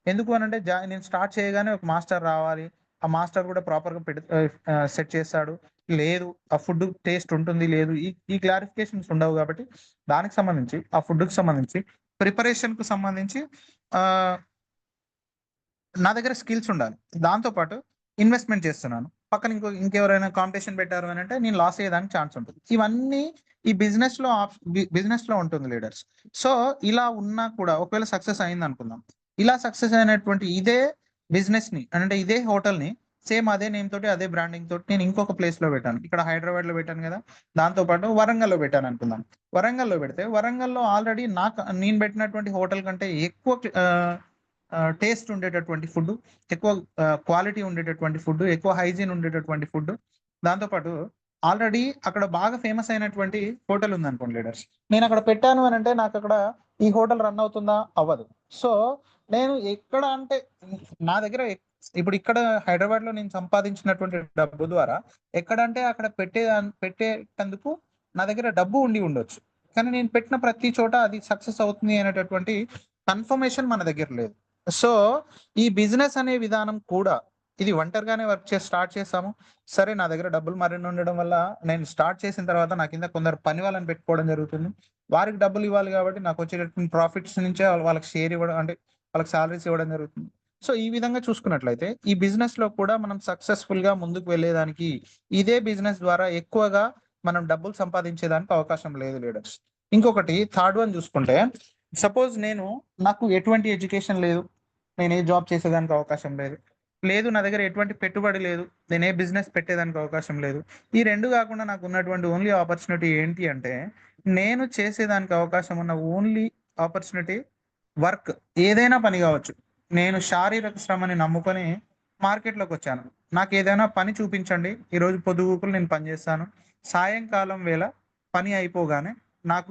ఎందుకు అనంటే నేను స్టార్ట్ చేయగానే ఒక మాస్టర్ రావాలి. ఆ మాస్టర్ గూడా ప్రాపర్‌గా సెట్ చేస్తాడు. లేదు, ఆ ఫుడ్ టేస్ట్ ఉంటుంది, లేదు. ఈ క్లారిఫికేషన్స్ ఉండవు గాబట్టి దానికి సంబంధించి, ఆ ఫుడ్‌కి సంబంధించి ప్రిపరేషన్‌కి సంబంధించి ఆహ్, నా దగ్గర స్కిల్స్ ఉండాలి. దాంతో పాటు ఇన్వెస్ట్‌మెంట్ చేస్తున్నాను. పక్కన ఇంకెవరైనా కాంపిటీషన్ పెట్టారు అనంటే నేను లాస్ అయ్యేదానికి ఛాన్స్ ఉంటుంది. ఇవన్నీ ఈ బిజినెస్‌లో ఉంటుంది లీడర్స్. సో, ఇలా ఉన్నా కూడా ఒకవేళ సక్సెస్ అయిందనుకుందాం. ఇలా సక్సెస్ అయినటువంటి ఇదే బిజినెస్‌ని అంటే ఇదే హోటల్‌ని సేమ్ అదే నేమ్ తోటి, అదే బ్రాండింగ్ తోటి నేను ఇంకొక ప్లేస్‌లో పెట్టాను. ఇక్కడ హైదరాబాద్‌లో పెట్టాను గదా! దాంతో పాటు వరంగల్‌లో పెట్టాననుకుందాం. వరంగల్‌లో పెడితే వరంగల్‌లో ఆల్రెడీ నేను పెట్టినటువంటి హోటల్ కంటే ఎక్కువ టేస్ట్ ఉండేటటువంటి ఫుడ్డు, ఎక్కువ క్వాలిటీ ఉండేటటువంటి ఫుడ్డు, ఎక్కువ హైజీన్ ఉండేటటువంటి ఫుడ్డు. దాంతో పాటు ఆల్రెడీ అక్కడ బాగా ఫేమస్ అయినటువంటి హోటల్ ఉందనుకోండి లీడర్స్. నేనక్కడ పెట్టాను అనంటే నాకక్కడ ఈ హోటల్ రన్ అవుతుందా? అవ్వదు. సో, నేను ఎక్కడ అంటే నా దగ్గర ఇప్పుడు ఇక్కడ హైదరాబాద్‌లో నేను సంపాదించినటువంటి డబ్బు ద్వారా ఎక్కడంటే అక్కడ పెట్టేటందుకు నా దగ్గర డబ్బు ఉండి ఉండొచ్చు. కానీ నేను పెట్టిన ప్రతి చోట అది సక్సెస్ అవుతుంది అనేటటువంటి కన్ఫర్మేషన్ మన దగ్గర లేదు. సో, ఈ బిజినెస్ అనే విధానం కూడా ఇది ఒంటరిగానే స్టార్ట్ చేశాము. సరే, నా దగ్గర డబ్బులు మరిన్ని ఉండడం వల్ల నేను స్టార్ట్ చేసిన తర్వాత నా కింద కొందరు పని వాళ్ళని పెట్టుకోవడం జరుగుతుంది. వారికి డబ్బులు ఇవ్వాలి కాబట్టి నాకొచ్చేటటువంటి ప్రాఫిట్స్ నుంచే వాళ్ళకి షేర్ ఇవ్వడం అంటే వాళ్ళకి సాలరీస్ ఇవ్వడం జరుగుతుంది. సో, ఈ విధంగా చూసుకున్నట్లయితే ఈ బిజినెస్‌లో కూడా మనం సక్సెస్‌ఫుల్‌గా ముందుకు వెళ్ళేదానికి ఇదే బిజినెస్ ద్వారా ఎక్కువగా మనం డబ్బులు సంపాదించేదానికి అవకాశం లేదు లీడర్స్. ఇంకొకటి థర్డ్ వన్ చూసుకుంటే, సపోజ్ నాకు ఎటువంటి ఎడ్యుకేషన్ లేదు. నేను ఏ జాబ్ చేసేదానికి అవకాశం లేదు. లేదు, నా దగ్గర ఎటువంటి పెట్టుబడి లేదు. నేను ఏ బిజినెస్ పెట్టేదానికి అవకాశం లేదు. ఈ 2 గాకుండా నాకున్నటువంటి ఓన్లీ ఆపర్చునిటీ ఏంటి అంటే, నేను చేసేదానికి అవకాశం ఉన్న ఓన్లీ ఆపర్చునిటీ వర్క్. ఏదైనా పని గావచ్చు. నేను శారీరక శ్రమని నమ్ముకొని మార్కెట్‌లోకొచ్చాను. నాకేదైనా పని చూపించండి. ఈరోజు పొద్దుగూకులు నేను పని జేస్తాను. సాయంకాలం వేళ పని అయిపోగానే నాకు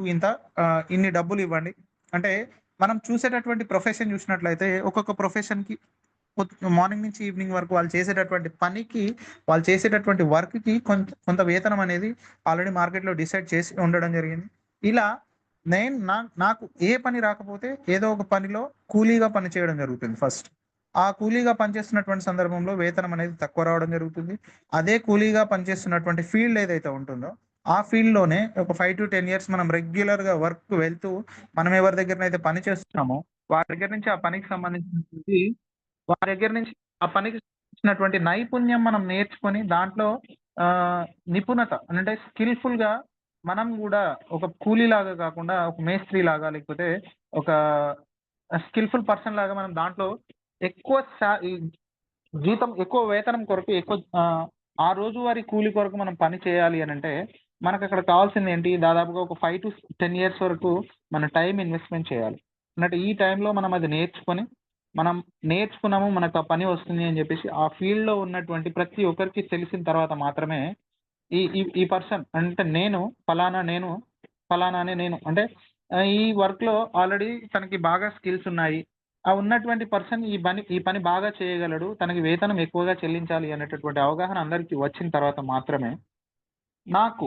ఇన్ని డబ్బులివ్వండి. అంటే మనం చూసేటటువంటి ప్రొఫెషన్ చూసినట్లయితే ఒక్కొక్క ప్రొఫెషన్‌కి మార్నింగ్ నుంచి ఈవినింగ్ వరకు వాళ్ళు చేసేటటువంటి పనికి, వాళ్ళు చేసేటటువంటి వర్క్‌కి కొంత వేతనం అనేది ఆల్రెడీ మార్కెట్‌లో డిసైడ్ చేసి ఉండడం జరిగింది. ఇలా నేను నా నాకు ఏ పని రాకపోతే ఏదో ఒక పనిలో కూలీగా పని చేయడం జరుగుతుంది ఫస్ట్. ఆ కూలీగా పనిచేస్తున్నటువంటి సందర్భంలో వేతనం అనేది తక్కువ రావడం జరుగుతుంది. అదే కూలీగా పనిచేస్తున్నటువంటి ఫీల్డ్ ఏదైతే ఉంటుందో, ఆ ఫీల్డ్‌లోనే ఒక 5-10 ఇయర్స్ మనం రెగ్యులర్‌గా వర్క్ వెళ్తూ మనం ఎవరి దగ్గరనైతే పని చేస్తున్నామో వారి దగ్గర నుంచి ఆ పనికి సంబంధించినటువంటి వారి దగ్గర నుంచి ఆ పనికి సంబంధించినటువంటి నైపుణ్యం మనం నేర్చుకొని దాంట్లో నిపుణత అంటే స్కిల్‌ఫుల్‌గా మనం గూడా ఒక కూలీలాగా కాకుండా ఒక మేస్త్రిలాగా లేకపోతే ఒక స్కిల్‌ఫుల్ పర్సన్ లాగా మనం దాంట్లో ఎక్కువ ఈ జీతం ఎక్కువ వేతనం కొరకు ఆ రోజువారీ కూలి కొరకు మనం పని చేయాలి అనంటే మనకక్కడ కావాల్సిందేంటి, దాదాపుగా ఒక 5-10 ఇయర్స్ వరకు మన టైమ్ ఇన్వెస్ట్‌మెంట్ చేయాలి. అన్నట్టు ఈ టైంలో మనం అది నేర్చుకొని, మనం నేర్చుకున్నాము, మనకు ఆ పని వస్తుంది అని జెప్పేసి ఆ ఫీల్డ్‌లో ఉన్నటువంటి ప్రతి ఒక్కరికి తెలిసిన తర్వాత మాత్రమే ఈ ఈ ఈ పర్సన్ అంటే ఫలానా అని నేను అంటే ఈ వర్క్‌లో ఆల్రెడీ తనకి బాగా స్కిల్స్ ఉన్నాయి. ఆ ఉన్నటువంటి పర్సన్ ఈ పని బాగా చేయగలడు. తనకి వేతనం ఎక్కువగా చెల్లించాలి అనేటటువంటి అవగాహన అందరికి వచ్చిన తర్వాత మాత్రమే నాకు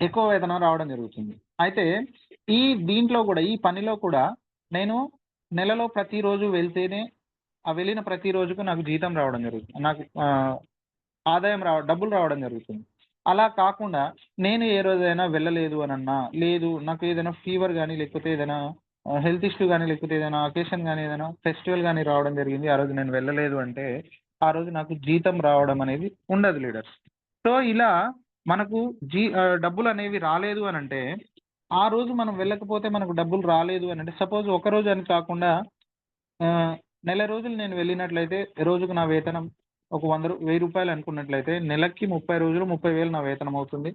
ఎక్కువ వేతనం రావడం జరుగుతుంది. అయితే ఈ దీంట్లో గూడా ఈ పనిలో కూడా నేను నెలలో ప్రతిరోజు వెళ్తేనే ఆ వెళ్ళిన ప్రతి రోజుకు నాకు జీతం రావడం జరుగుతుంది. నాకు ఆదాయం డబ్బులు రావడం జరుగుతుంది. అలా కాకుండా నేను ఏ రోజైనా వెళ్ళలేదు అనన్నా, లేదు నాకు ఏదైనా ఫీవర్ గాని, లేకపోతే ఏదైనా హెల్త్ ఇష్యూ గాని, లేకపోతే ఏదైనా అకేషన్ గాని, ఏదైనా ఫెస్టివల్ గాని రావడం జరిగింది. ఆ రోజు నేను వెళ్ళలేదు అంటే, ఆ రోజు నాకు జీతం రావడం అనేది ఉండదు లీడర్స్. సో, ఇలా మనకు డబ్బులనేవి రాలేదు అనంటే, ఆ రోజు మనం వెళ్ళకపోతే మనకు డబ్బులు రాలేదు అనంటే, సపోజ్ ఒకరోజు అని కాకుండా నెల రోజులు నేను వెళ్ళినట్లయితే రోజుకు నా వేతనం ఒక రూ. 1000 అనుకున్నట్లయితే నెలకి 30 రోజులు 30,000 నా వేతనం అవుతుంది.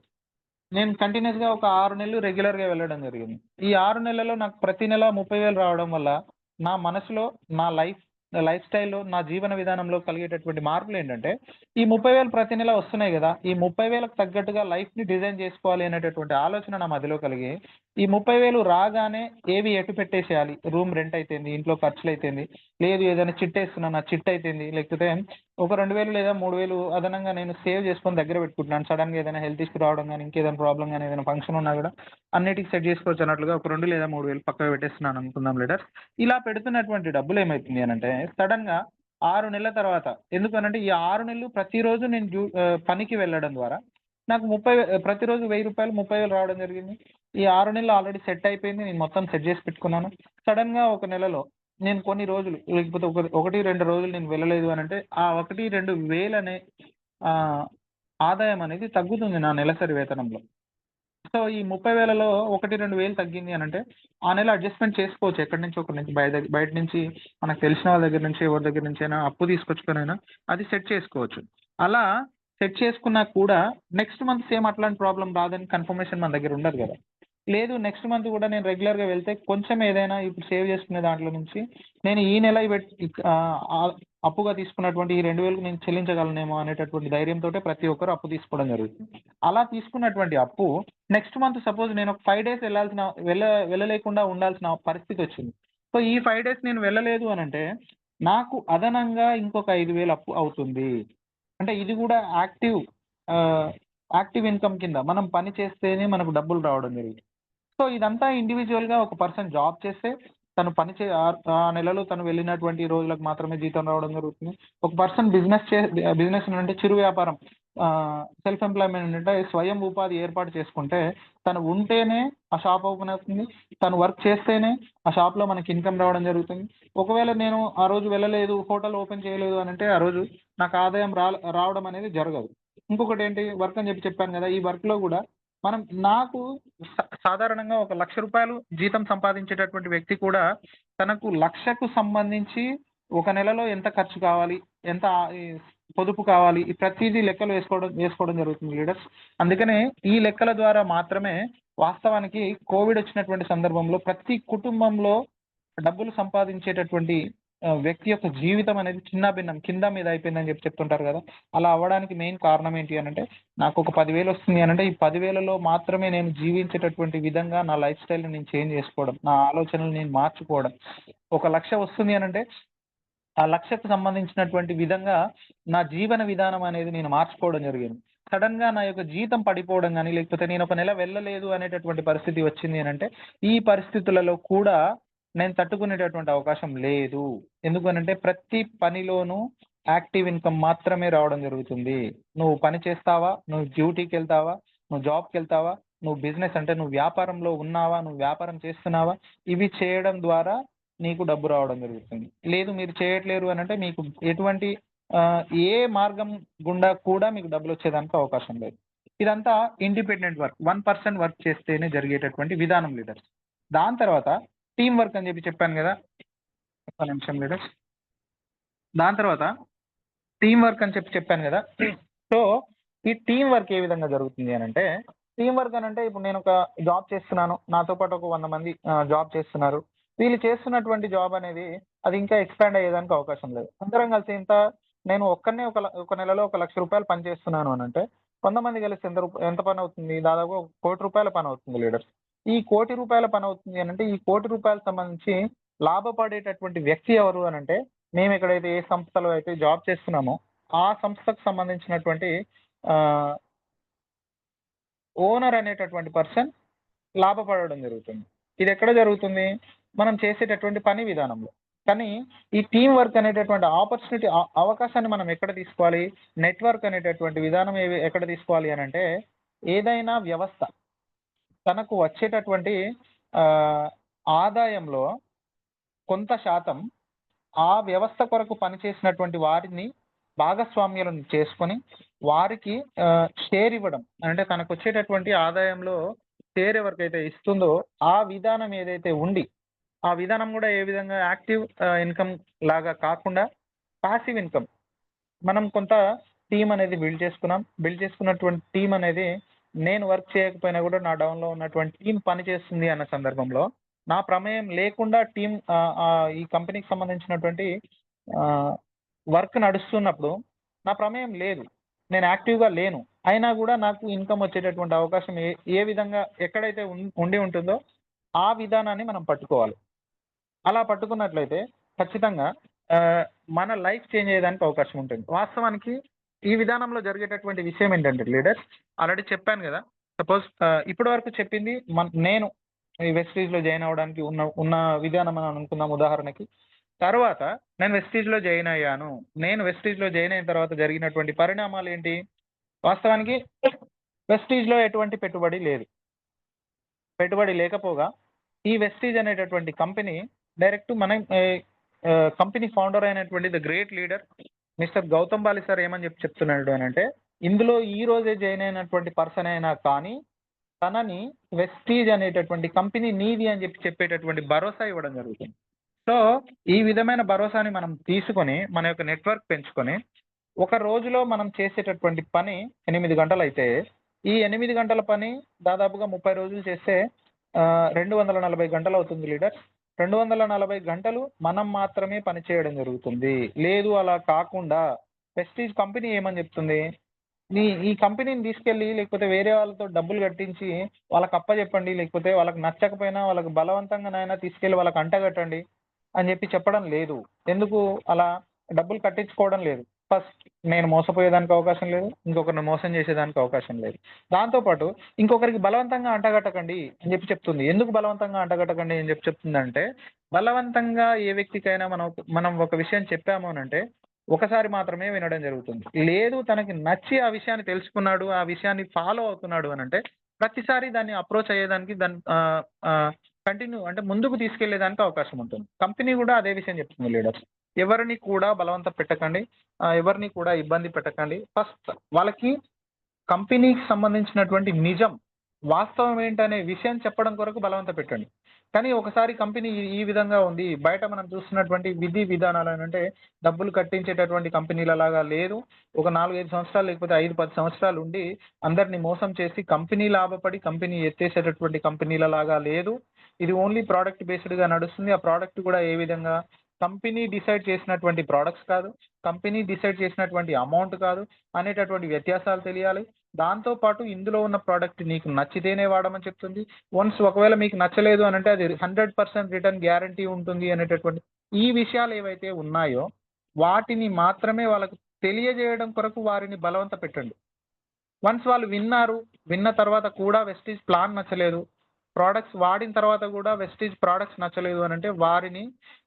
నేను కంటిన్యూయస్‌గా ఒక 6 నెలలు రెగ్యులర్‌గా వెళ్ళడం జరిగింది. ఈ 6 నెలల్లో నాకు ప్రతి నెల 30,000 రావడం వల్ల నా మనసులో, నా లైఫ్ స్టైల్‌లో, నా జీవన విధానంలో కలిగేటటువంటి మార్పులేంటంటే, ఈ 30,000 ప్రతి నెల వస్తున్నాయి గదా! ఈ 30,000కి తగ్గట్టుగా లైఫ్‌ని డిజైన్ జేసుకోవాలి అనేటటువంటి ఆలోచన నా మదిలో కలిగి, ఈ 30,000 రాగానే ఏవి ఎటు పెట్టేసేయాలి. రూమ్ రెంట్ అయితేంది, ఇంట్లో ఖర్చులైతేంది, లేదు ఏదైనా చిట్టేస్తున్నాను, ఆ చిట్టయితేంది, లేకపోతే ఒక 2,000 లేదా 3,000 అదనంగా నేను సేవ్ చేసుకొని దగ్గర పెట్టుకుంటున్నాను. సడెన్‌గా ఏదైనా హెల్త్ ఇష్యూ రావడం గాని, ఇంకేదైనా ప్రాబ్లమ్ గాని, ఏదైనా ఫంక్షన్ ఉన్నా గూడా అన్నిటికి సెట్ జేసుకోవచ్చు అన్నట్లుగా ఒక 2 లేదా 3,000 పక్కకు పెట్టేస్తున్నాను అనుకుందాం లీడర్. ఇలా పెడుతున్నటువంటి డబ్బులు ఏమైతుంది అనంటే సడెన్‌గా 6 నెలల తర్వాత ఎందుకనంటే ఈ 6 నెలలు ప్రతిరోజు నేను పనికి వెళ్ళడం ద్వారా నాకు ప్రతిరోజు రూ. 1000 30,000 రావడం జరిగింది. ఈ 6 నెలలు ఆల్రెడీ సెట్ అయిపోయింది. నేను మొత్తం సెట్ జేసి పెట్టుకున్నాను. సడెన్‌గా ఒక నెలలో నేను కొన్ని రోజులు లేకపోతే 1, 2 రోజులు నేను వెళ్ళలేదు అనంటే, ఆ 1, 2 వేలనే ఆహ్, ఆదాయం అనేది తగ్గుతుంది నా నెలసరి వేతనంలో. సో, ఈ 30,000లో 1, 2 వేలు తగ్గింది అనంటే, ఆ నెల అడ్జస్ట్‌మెంట్ చేసుకోవచ్చు. ఎక్కడి నుంచో ఒకడి నుంచి బయట నుంచి మనకు తెలిసిన వాళ్ళ దగ్గర నుంచి, ఎవరి దగ్గర నుంచైనా అప్పు తీసుకొచ్చుకొనైనా అది సెట్ చేసుకోవచ్చు. అలా సెట్ చేసుకున్నా కూడా నెక్స్ట్ మంత్ సేమ్ అట్లాంటి ప్రాబ్లమ్ రాదని కన్ఫర్మేషన్ మన దగ్గర ఉండదు గదా! లేదు నెక్స్ట్ మంత్ గూడా నేను రెగ్యులర్‌గా వెళ్తే కొంచెం ఏదైనా ఇప్పుడు సేవ్ చేసుకునే దాంట్లో నుంచి నేను ఈ నెల అప్పుగా తీసుకున్నటువంటి ఈ 2,000కి నేను చెల్లించగలనేమో అనేటటువంటి ధైర్యంతోటే ప్రతి ఒక్కరు అప్పు తీసుకోవడం జరుగుతుంది. అలా తీసుకున్నటువంటి అప్పు నెక్స్ట్ మంత్ సపోజ్ నేను ఒక 5 డేస్ వెళ్ళలేకుండా ఉండాల్సిన పరిస్థితొచ్చింది. సో, ఈ 5 డేస్ నేను వెళ్ళలేదు అనంటే, నాకు అదనంగా ఇంకొక 5,000 అప్పు అవుతుంది. అంటే ఇది గూడా ఆహ్, యాక్టివ్ ఇన్‌కమ్ కింద. మనం పని చేస్తేనే మనకు డబ్బులు రావడం జరుగుతుంది. సో, ఇదంతా ఇండివిడ్యువల్‌గా ఒక పర్సన్ జాబ్ చేస్తే, తను పని చే ఆ నెలలో తను వెళ్ళినటువంటి రోజులకు మాత్రమే జీతం రావడం జరుగుతుంది. ఒక పర్సన్ బిజినెస్ అంటే చిరు వ్యాపారం సెల్ఫ్ ఎంప్లాయ్‌మెంట్ అంటే స్వయం ఉపాధి ఏర్పాటు చేసుకుంటే, తను ఉంటేనే ఆ షాప్ ఓపెన్ అవుతుంది. తను వర్క్ చేస్తేనే ఆ షాప్‌లో మనకి ఇన్‌కమ్ రావడం జరుగుతుంది. ఒకవేళ నేను ఆ రోజు వెళ్ళలేదు, హోటల్ ఓపెన్ చేయలేదు అనంటే, ఆ రోజు నాకు ఆదాయం రావడం అనేది జరగదు. ఇంకొకటేంటి వర్క్ అని చెప్పాను గదా! ఈ వర్క్‌లో గూడా మనం నాకు సాధారణంగా ఒక రూ. 1,00,000 జీతం సంపాదించేటటువంటి వ్యక్తి కూడా తనకు 1,00,000కు సంబంధించి ఒక నెలలో ఎంత ఖర్చు కావాలి? ఎంత ఈ పొదుపు కావాలి? ఈ ప్రతీదీ లెక్కలు వేసుకోవడం జరుగుతుంది లీడర్స్. అందుకనే ఈ లెక్కల ద్వారా మాత్రమే వాస్తవానికి కోవిడ్ వచ్చినటువంటి సందర్భంలో ప్రతి కుటుంబంలో డబ్బులు సంపాదించేటటువంటి వ్యక్తి యొక్క జీవితం అనేది చిన్నాభిన్నం కింద మీద అయిపోయిందని చెప్తుంటారు గదా! అలా అవ్వడానికి మెయిన్ కారణం ఏంటి అనంటే నాకొక 10,000 వస్తుంది అనంటే, ఈ 10,000లో మాత్రమే నేను జీవించేటటువంటి విధంగా నా లైఫ్ స్టైల్‌ని నేను చేంజ్ జేసుకోవడం. నా ఆలోచనలు నేను మార్చుకోవడం. ఒక 1,00,000 వస్తుంది అనంటే, ఆ 1,00,000కు సంబంధించినటువంటి విధంగా నా జీవన విధానం అనేది నేను మార్చుకోవడం జరిగింది. సడెన్‌గా నా యొక్క జీతం పడిపోవడం గాని, లేకపోతే నేను ఒక నెల వెళ్ళలేదు అనేటటువంటి పరిస్థితి వచ్చింది అనంటే, ఈ పరిస్థితులలో కూడా నేను తట్టుకునేటటువంటి అవకాశం లేదు. ఎందుకనంటే ప్రతి పనిలోనూ యాక్టివ్ ఇన్‌కమ్ మాత్రమే రావడం జరుగుతుంది. నువ్వు పని చేస్తావా? నువ్వు డ్యూటీకెళ్తావా? నువ్వు జాబ్‌కెళ్తావా? నువ్వు బిజినెస్ అంటే నువ్వు వ్యాపారంలో ఉన్నావా? నువ్వు వ్యాపారం చేస్తున్నావా? ఇవి చేయడం ద్వారా నీకు డబ్బు రావడం జరుగుతుంది. లేదు మీరు చేయట్లేరు అనంటే మీకు ఎటువంటి ఏ మార్గం గుండా కూడా మీకు డబ్బులొచ్చేదానికి అవకాశం లేదు. ఇదంతా ఇండిపెండెంట్ వర్క్. 1 వర్క్ చేస్తేనే జరిగేటటువంటి విధానం లీడర్స్. దాని తర్వాత టీమ్ వర్క్ అని చెప్పాను గదా! ఒక్క నిమిషం లీడర్స్. దాని తర్వాత టీమ్ వర్క్ అని చెప్పాను గదా! సో, ఈ టీమ్ వర్క్ ఏ విధంగా జరుగుతుంది అనంటే, టీమ్ వర్క్ అనంటే ఇప్పుడు నేనొక జాబ్ చేస్తున్నాను. నాతో పాటు ఒక 100 మంది జాబ్ చేస్తున్నారు. వీళ్ళు చేస్తున్నటువంటి జాబ్ అనేది అది ఇంకా ఎక్స్‌పాండ్ అయ్యేదానికి అవకాశం లేదు. అందరం కలిసి నేను ఒక్కడినే ఒక నెలలో ఒక రూ. 1,00,000 పని చేస్తున్నాను అనంటే, 100 మంది కలిసి ఎంత పనవుతుంది? దాదాపుగా ఒక రూ. 1,00,00,000 పనవుతుంది లీడర్స్. ఈ రూ. 1,00,00,000 పనవుతుంది అనంటే, ఈ రూ. 1,00,00,000 సంబంధించి లాభపడేటటువంటి వ్యక్తి ఎవరు అనంటే, మేమెక్కడైతే ఏ సంస్థలో అయితే జాబ్ చేస్తున్నామో ఆ సంస్థకు సంబంధించినటువంటి ఆహ్, ఓనర్ అనేటటువంటి పర్సన్ లాభపడడం జరుగుతుంది. ఇదెక్కడ జరుగుతుంది? మనం చేసేటటువంటి పని విధానంలో. కానీ ఈ టీం వర్క్ అనేటటువంటి ఆపర్చునిటీ అవకాశాన్ని మనం ఎక్కడ తీసుకోవాలి? నెట్వర్క్ అనేటటువంటి విధానం ఎక్కడ తీసుకోవాలి అని అంటే, ఏదైనా వ్యవస్థ తనకు వచ్చేటటువంటి ఆదాయంలో కొంత శాతం ఆ వ్యవస్థ కొరకు పనిచేసినటువంటి వారిని భాగస్వామ్యాలను చేసుకొని వారికి షేర్ ఇవ్వడం. అంటే తనకు వచ్చేటటువంటి ఆదాయంలో షేర్ ఎవరికైతే ఇస్తుందో ఆ విధానం ఏదైతే ఉండి, ఆ విధానం కూడా ఏ విధంగా యాక్టివ్ ఇన్కమ్ లాగా కాకుండా పాసివ్ ఇన్కమ్. మనం కొంత టీం అనేది బిల్డ్ చేసుకున్నటువంటి టీం అనేది నేను వర్క్ చేయకపోయినా కూడా నా డౌన్లో ఉన్నటువంటి టీం పనిచేస్తుంది అన్న సందర్భంలో నా ప్రమేయం లేకుండా టీం ఈ కంపెనీకి సంబంధించినటువంటి వర్క్ నడుస్తున్నప్పుడు నా ప్రమేయం లేదు, నేను యాక్టివ్గా లేను, అయినా కూడా నాకు ఇన్కమ్ వచ్చేటటువంటి అవకాశం ఏ విధంగా ఎక్కడైతే ఉండి ఉంటుందో ఆ విధానాన్ని మనం పట్టుకోవాలి. అలా పట్టుకున్నట్లయితే ఖచ్చితంగా మన లైఫ్ చేంజ్ అయ్యేదానికి అవకాశం ఉంటుంది. వాస్తవానికి ఈ విధానంలో జరిగేటటువంటి విషయం ఏంటంటే లీడర్స్, ఆల్రెడీ చెప్పాను కదా, సపోజ్ ఇప్పటి వరకు చెప్పింది నేను ఈ వెస్టీజ్లో జాయిన్ అవ్వడానికి ఉన్న విధానం అని అనుకుందాం ఉదాహరణకి. తర్వాత నేను వెస్టీజ్లో జాయిన్ అయ్యాను. నేను వెస్టీజ్లో జాయిన్ అయిన తర్వాత జరిగినటువంటి పరిణామాలు ఏంటి? వాస్తవానికి వెస్టీజ్లో ఎటువంటి పెట్టుబడి లేదు. పెట్టుబడి లేకపోగా ఈ వెస్టీజ్ అనేటటువంటి కంపెనీ డైరెక్ట్ మన కంపెనీ ఫౌండర్ అయినటువంటి the great leader mister Gautam Bali sir ఏమని చెప్తున్నాడు అని అంటే, ఇందులో ఈ రోజే జాయిన్ అయినటువంటి పర్సన్ అయినా కానీ తనని వెస్టీజ్ అనేటటువంటి కంపెనీ నీది అని చెప్పేటటువంటి భరోసా ఇవ్వడం జరుగుతుంది. సో ఈ విధమైన భరోసాని మనం తీసుకొని మన యొక్క నెట్వర్క్ పెంచుకొని ఒక రోజులో మనం చేసేటటువంటి పని 8 గంటలు అయితే ఈ 8 గంటల పని దాదాపుగా 30 రోజులు చేస్తే 240 గంటలు అవుతుంది లీడర్. 240 గంటలు మనం మాత్రమే పని చేయడం జరుగుతుంది. లేదు అలా కాకుండా వెస్టీజ్ కంపెనీ ఏమని చెప్తుంది, ఈ కంపెనీని తీసుకెళ్ళి లేకపోతే వేరే వాళ్ళతో డబ్బులు కట్టించి వాళ్ళకి అప్పచెప్పండి, లేకపోతే వాళ్ళకి నచ్చకపోయినా వాళ్ళకి బలవంతంగానైనా తీసుకెళ్ళి వాళ్ళకి అంటగట్టండి అని చెప్పడం లేదు. ఎందుకు అలా డబ్బులు కట్టించుకోవడం లేదు? ఫస్ట్ నేను మోసపోయేదానికి అవకాశం లేదు, ఇంకొకరిని మోసం చేసేదానికి అవకాశం లేదు. దాంతోపాటు ఇంకొకరికి బలవంతంగా అంటగట్టకండి అని చెప్తుంది. ఎందుకు బలవంతంగా అంటగట్టకండి అని చెప్తుందంటే, బలవంతంగా ఏ వ్యక్తికైనా మనం ఒక విషయం చెప్పాము అని అంటే ఒకసారి మాత్రమే వినడం జరుగుతుంది. లేదు తనకి నచ్చి ఆ విషయాన్ని తెలుసుకున్నాడు, ఆ విషయాన్ని ఫాలో అవుతున్నాడు అని అంటే ప్రతిసారి దాన్ని అప్రోచ్ అయ్యేదానికి దాన్ని కంటిన్యూ అంటే ముందుకు తీసుకెళ్లేదానికి అవకాశం ఉంటుంది. కంపెనీ కూడా అదే విషయం చెప్తుంది లీడర్స్. ఎవరిని కూడా బలవంత పెట్టకండి, ఎవరిని కూడా ఇబ్బంది పెట్టకండి. ఫస్ట్ వాళ్ళకి కంపెనీకి సంబంధించినటువంటి నిజం వాస్తవం ఏంటనే విషయం చెప్పడం కొరకు బలవంత పెట్టండి. కానీ ఒకసారి కంపెనీ ఈ విధంగా ఉంది, బయట మనం చూస్తున్నటువంటి విధి విధానాలు అంటే డబ్బులు కట్టించేటటువంటి కంపెనీలలాగా లేదు. ఒక 4-5 సంవత్సరాలు లేకపోతే 5-10 సంవత్సరాలు ఉండి అందరినీ మోసం చేసి కంపెనీ లాభపడి కంపెనీ ఎత్తేసేటటువంటి కంపెనీలలాగా లేదు. ఇది ఓన్లీ ప్రోడక్ట్ బేస్డ్గా నడుస్తుంది. ఆ ప్రోడక్ట్ కూడా ఏ విధంగా కంపెనీ డిసైడ్ చేసినటువంటి ప్రోడక్ట్స్ కాదు, కంపెనీ డిసైడ్ చేసినటువంటి అమౌంట్ కాదు అనేటటువంటి వ్యత్యాసాలు తెలియాలి. దాంతోపాటు ఇందులో ఉన్న ప్రోడక్ట్ నీకు నచ్చితేనే వాడమని చెప్తుంది. వన్స్ ఒకవేళ మీకు నచ్చలేదు అని అంటే అది 100% రిటర్న్ గ్యారంటీ ఉంటుంది అనేటటువంటి ఈ విషయాలు ఏవైతే ఉన్నాయో వాటిని మాత్రమే వాళ్ళకు తెలియజేయడం కొరకు వారిని బలవంత పెట్టండి. వన్స్ వాళ్ళు విన్న తర్వాత కూడా వెస్టీజ్ ప్లాన్ నచ్చలేదు, ప్రోడక్ట్స్ వాడిన తర్వాత కూడా వెస్టీజ్ ప్రోడక్ట్స్ నచ్చలేదు అని అంటే వారిని